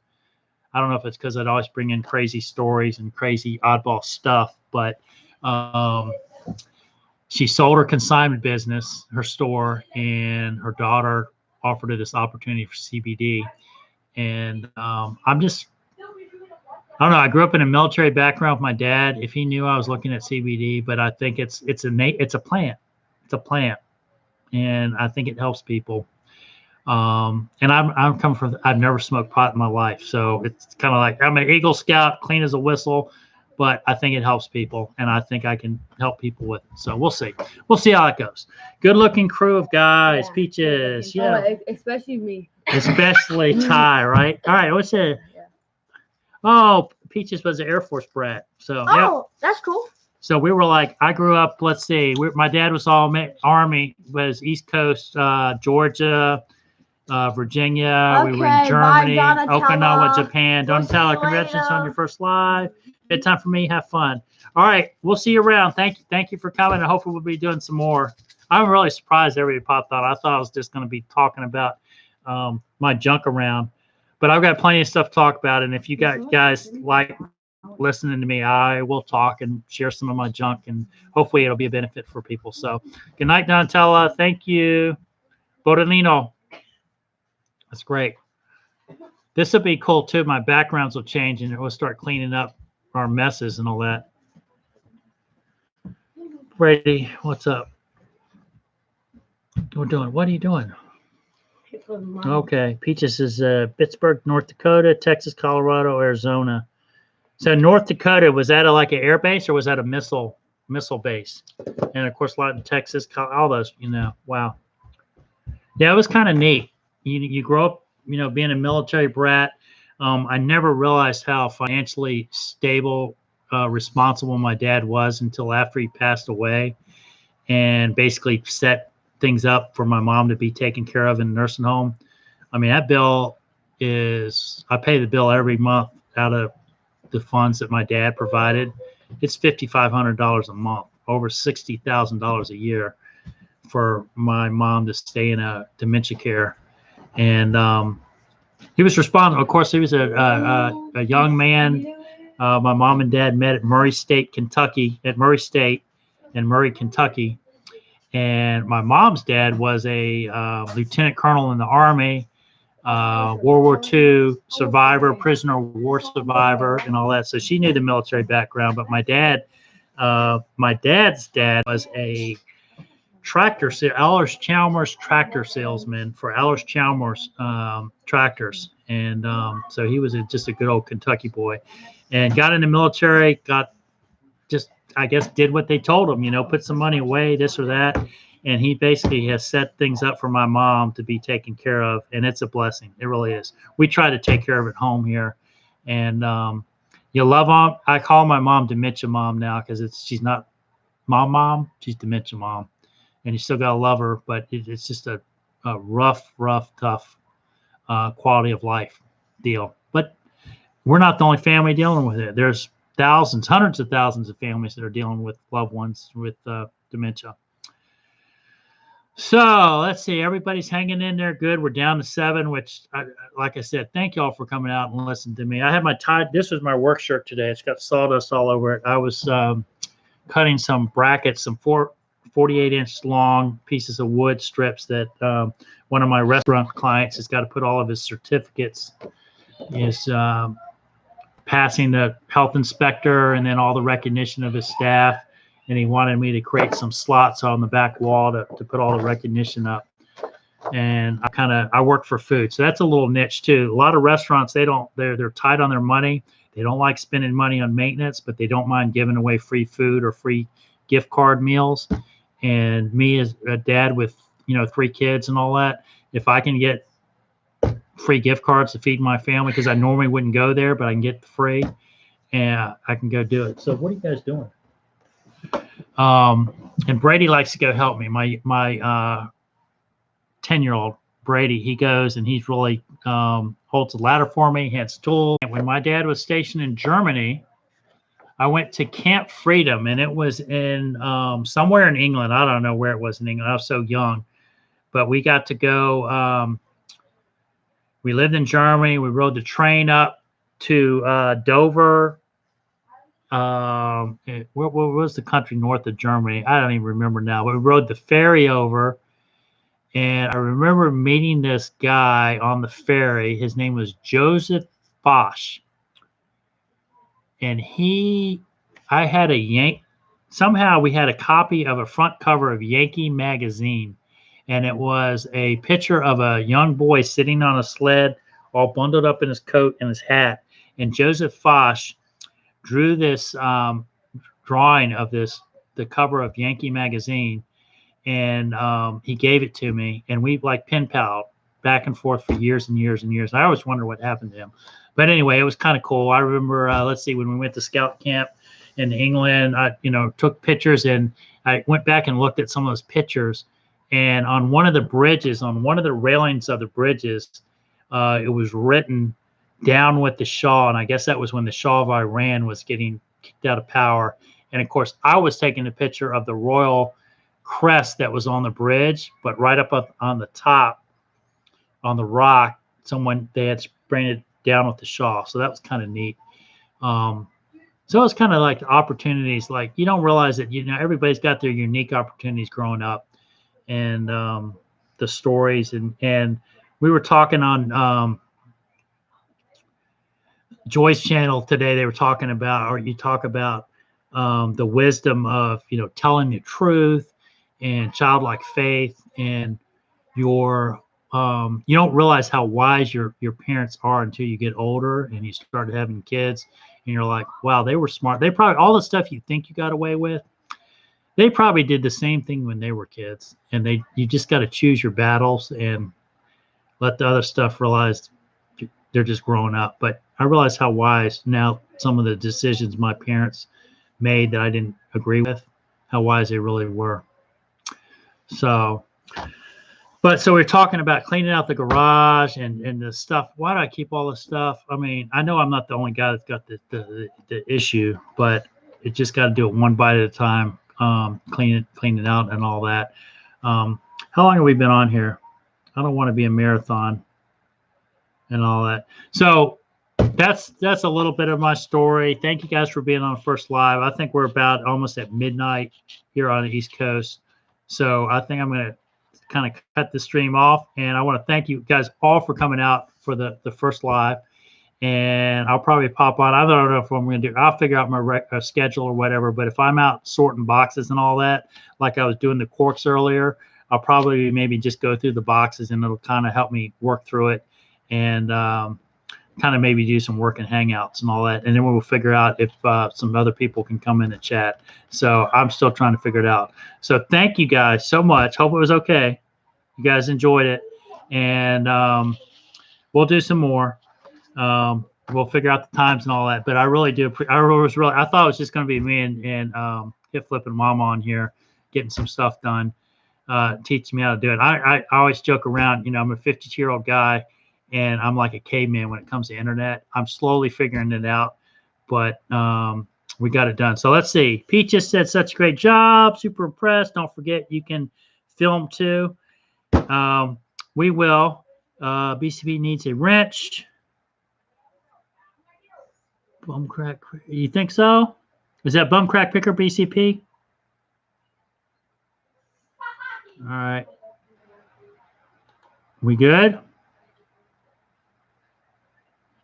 I don't know if it's because I'd always bring in crazy stories and crazy oddball stuff, but she sold her consignment business, her store, and her daughter offered her this opportunity for CBD. And I don't know. I grew up in a military background with my dad. If he knew I was looking at CBD, but I think it's a plant. It's a plant, and I think it helps people. And I'm coming from. I've never smoked pot in my life, so it's kind of like I'm an Eagle Scout, clean as a whistle. But I think it helps people, and I think I can help people with it. So we'll see. We'll see how it goes. Good-looking crew of guys, Peaches. Yeah, Especially me. Especially Ty, right? All right, what's it? Oh, Peaches was an Air Force brat. So That's cool. So we were like, I grew up. Let's see, my dad was all Army, was East Coast, Georgia, Virginia. Okay, we were in Germany, bye, Okinawa, Japan. We'll see Donatello, you congratulations later. on your first live. Good time for me. Have fun. All right, we'll see you around. Thank you for coming. I hope we'll be doing some more. I'm really surprised everybody popped out. I thought I was just going to be talking about my junk around, but I've got plenty of stuff to talk about. And if you guys like listening to me, I will talk and share some of my junk, and hopefully it'll be a benefit for people. So good night, Donatella. Thank you. Bodolino. That's great. This will be cool too. My backgrounds will change, and we'll start cleaning up our messes and all that. Brady, what's up? What are you doing? Okay. Peaches is Pittsburgh, North Dakota, Texas, Colorado, Arizona. So North Dakota, was that like an air base or was that a missile base? And of course, a lot in Texas, all those, wow. Yeah, it was kind of neat. You grow up, being a military brat. I never realized how financially stable, responsible my dad was until after he passed away, and basically set things up for my mom to be taken care of in a nursing home. I mean, that bill I pay the bill every month out of the funds that my dad provided. It's $5,500 a month, over $60,000 a year for my mom to stay in a dementia care. And he was responsible. Of course, he was a young man My mom and dad met at Murray State, Kentucky, at Murray State in Murray, Kentucky. And my mom's dad was a lieutenant colonel in the Army, World War II survivor, prisoner of war survivor, and all that. So she knew the military background. But my dad's dad was a Allers-Chalmers tractor salesman for Allers-Chalmers tractors. And so he was just a good old Kentucky boy, and got in the military, I guess, did what they told him, put some money away, this or that. And he basically has set things up for my mom to be taken care of. And it's a blessing. It really is. We try to take care of it home here. And you love mom. I call my mom dementia mom now, because she's not mom, she's dementia mom. And you still got to love her. But it's just a rough, tough quality of life deal. But we're not the only family dealing with it. There's thousands, hundreds of thousands of families that are dealing with loved ones with dementia. So let's see. Everybody's hanging in there good. We're down to 7, which, like I said, thank y'all for coming out and listening to me. I had my tie. This was my work shirt today. It's got sawdust all over it. I was cutting some brackets, some 48-inch long pieces of wood strips that one of my restaurant clients has got to put all of his certificates. Is passing the health inspector and then all the recognition of his staff. And he wanted me to create some slots on the back wall to put all the recognition up. And I work for food. So that's a little niche too. A lot of restaurants, they're tight on their money. They don't like spending money on maintenance, but they don't mind giving away free food or free gift card meals. And me as a dad with, 3 kids and all that, if I can get free gift cards to feed my family, because I normally wouldn't go there, but I can get free, and I can go do it. So what are you guys doing? And Brady likes to go help me. My 10-year-old Brady, he goes and he's really holds the ladder for me, hands tools. And when my dad was stationed in Germany, I went to Camp Freedom, and it was in somewhere in England. I don't know where it was in England. I was so young, but we got to go. We lived in Germany. We rode the train up to Dover. What was the country north of Germany? I don't even remember now. But we rode the ferry over, and I remember meeting this guy on the ferry. His name was Joseph Foch, and somehow we had a copy of a front cover of Yankee magazine, and it was a picture of a young boy sitting on a sled, all bundled up in his coat and his hat. And Joseph Foch drew this drawing of the cover of Yankee magazine, and he gave it to me, and we pen palled back and forth for years and years and years. I always wonder what happened to him. But anyway, it was kind of cool. I remember, when we went to scout camp in England, I, took pictures, and I went back and looked at some of those pictures. And on one of the bridges, on one of the railings of the bridges, it was written, "Down with the Shah." And I guess that was when the Shah of Iran was getting kicked out of power. And of course, I was taking a picture of the royal crest that was on the bridge, but right up on the top, on the rock, they had painted "Down with the Shah." So that was kind of neat. So it's kind of like opportunities. Like, you don't realize that, everybody's got their unique opportunities growing up, and the stories. And we were talking on Joy's channel today. They were talking about, or you talk about the wisdom of, telling the truth and childlike faith, and you don't realize how wise your parents are until you get older and you start having kids, and you're like, wow, they were smart. They probably, all the stuff you think you got away with, they probably did the same thing when they were kids. And you just got to choose your battles and let the other stuff realize they're just growing up. But I realize how wise now some of the decisions my parents made that I didn't agree with, how wise they really were. So we're talking about cleaning out the garage and the stuff. Why do I keep all this stuff? I mean, I know I'm not the only guy that's got the issue, but it just got to do it one bite at a time. Clean it out and all that. How long have we been on here? I don't want to be a marathon and all that. So that's a little bit of my story. Thank you guys for being on First Live. I think we're about almost at midnight here on the East Coast. So I think I'm going to kind of cut the stream off. And I want to thank you guys all for coming out for the First Live. And I'll probably pop on. I don't know if I'm going to do. I'll figure out my schedule or whatever. But if I'm out sorting boxes and all that, like I was doing the corks earlier, I'll probably maybe just go through the boxes, and it'll kind of help me work through it, and kind of maybe do some work and hangouts and all that. And then we'll figure out if some other people can come in and chat. So I'm still trying to figure it out. So thank you guys so much. Hope it was okay. You guys enjoyed it, and we'll do some more. We'll figure out the times and all that, but I really do. I thought it was just going to be me and Hip Flippin Mamma on here getting some stuff done, teaching me how to do it. I always joke around, I'm a 52-year-old guy, and I'm like a caveman when it comes to internet. I'm slowly figuring it out, but we got it done. So let's see. Pete just said such a great job. Super impressed. Don't forget you can film too. We will. BCB needs a wrench. Bum crack. You think so? Is that bum crack picker BCP? All right. We good?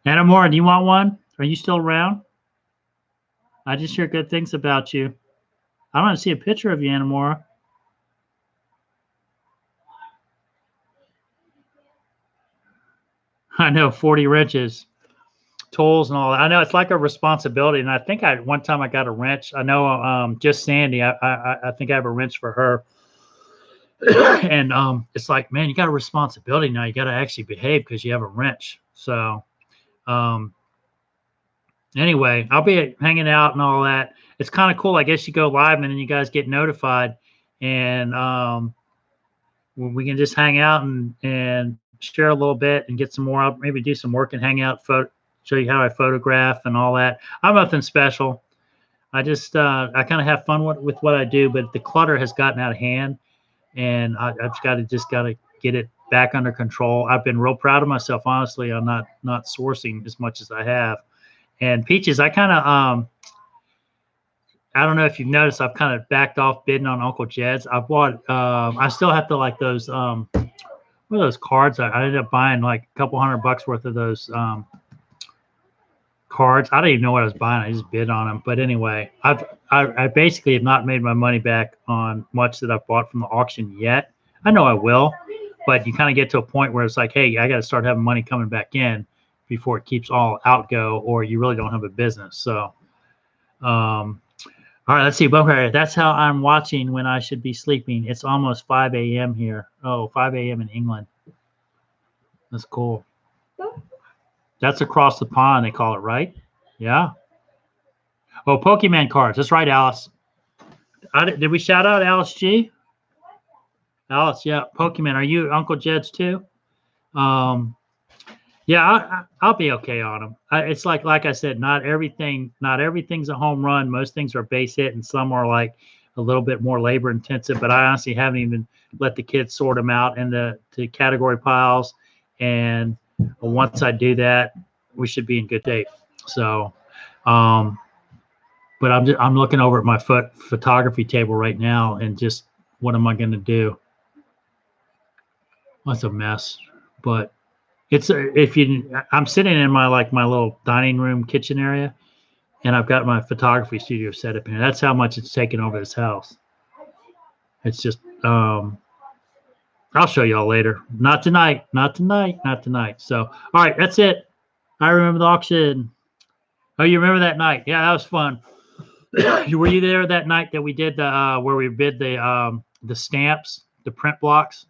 Anamora, do you want one? Are you still around? I just hear good things about you. I don't want to see a picture of you, Anamora. I know, 40 wrenches. Tools and all that. I know it's like a responsibility, and I think one time I got a wrench. I know just Sandy. I think I have a wrench for her, and it's like, man, you got a responsibility now. You got to actually behave because you have a wrench. So anyway, I'll be hanging out and all that. It's kind of cool. I guess you go live and then you guys get notified, and we can just hang out and share a little bit and get some more. I'll maybe do some work and hang out, show you how I photograph and all that. I'm nothing special. I just I kind of have fun with what I do, but the clutter has gotten out of hand, and I've got to get it back under control. I've been real proud of myself, honestly, on not sourcing as much as I have. And Peaches, I kind of I don't know if you've noticed, I've kind of backed off bidding on Uncle Jed's. I bought I still have to like those what are those cards? I ended up buying like a couple $100 worth of those cards. I don't even know what I was buying. I just bid on them. But anyway, I basically have not made my money back on much that I've bought from the auction yet. I know I will, but you kind of get to a point where it's like, hey, I got to start having money coming back in before it keeps all outgo, or you really don't have a business. So, all right, let's see. That's how I'm watching when I should be sleeping. It's almost 5 a.m. here. Oh, 5 a.m. in England. That's cool. That's across the pond, they call it, right? Yeah. Oh, Pokemon cards. That's right, Alice. Did we shout out Alice G? Alice, yeah. Pokemon. Are you Uncle Jed's too? Yeah, I'll be okay on them. It's like I said, not everything's a home run. Most things are base hit, and some are like a little bit more labor intensive. But I honestly haven't even let the kids sort them out into category piles. And once I do that, we should be in good shape. So, but I'm looking over at my photography table right now, and just what am I going to do? That's a mess, but I'm sitting in my little dining room kitchen area, and I've got my photography studio set up in here. That's how much it's taken over this house. It's just I'll show y'all later. Not tonight. So, all right, that's it. I remember the auction. Oh, you remember that night? Yeah, that was fun. Were you there that night that we did where we bid the stamps, the print blocks?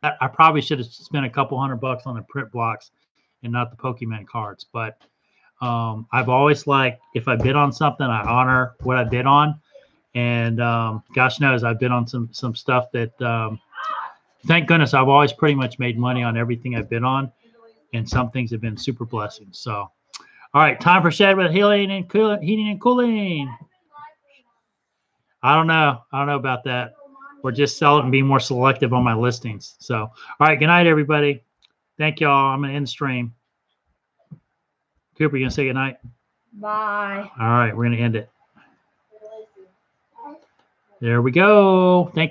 I probably should have spent a couple $100 on the print blocks and not the Pokemon cards. But I've always liked, if I bid on something, I honor what I bid on. And gosh knows I've bid on some stuff that thank goodness I've always pretty much made money on everything I've bid on, and some things have been super blessings. So, all right, time for Shed with heating and cooling. I don't know about that. Or just sell it and be more selective on my listings. So, all right, good night, everybody. Thank y'all. I'm going to end the stream. Cooper, you gonna say goodnight? Bye. All right, we're gonna end it. There we go. Thank you.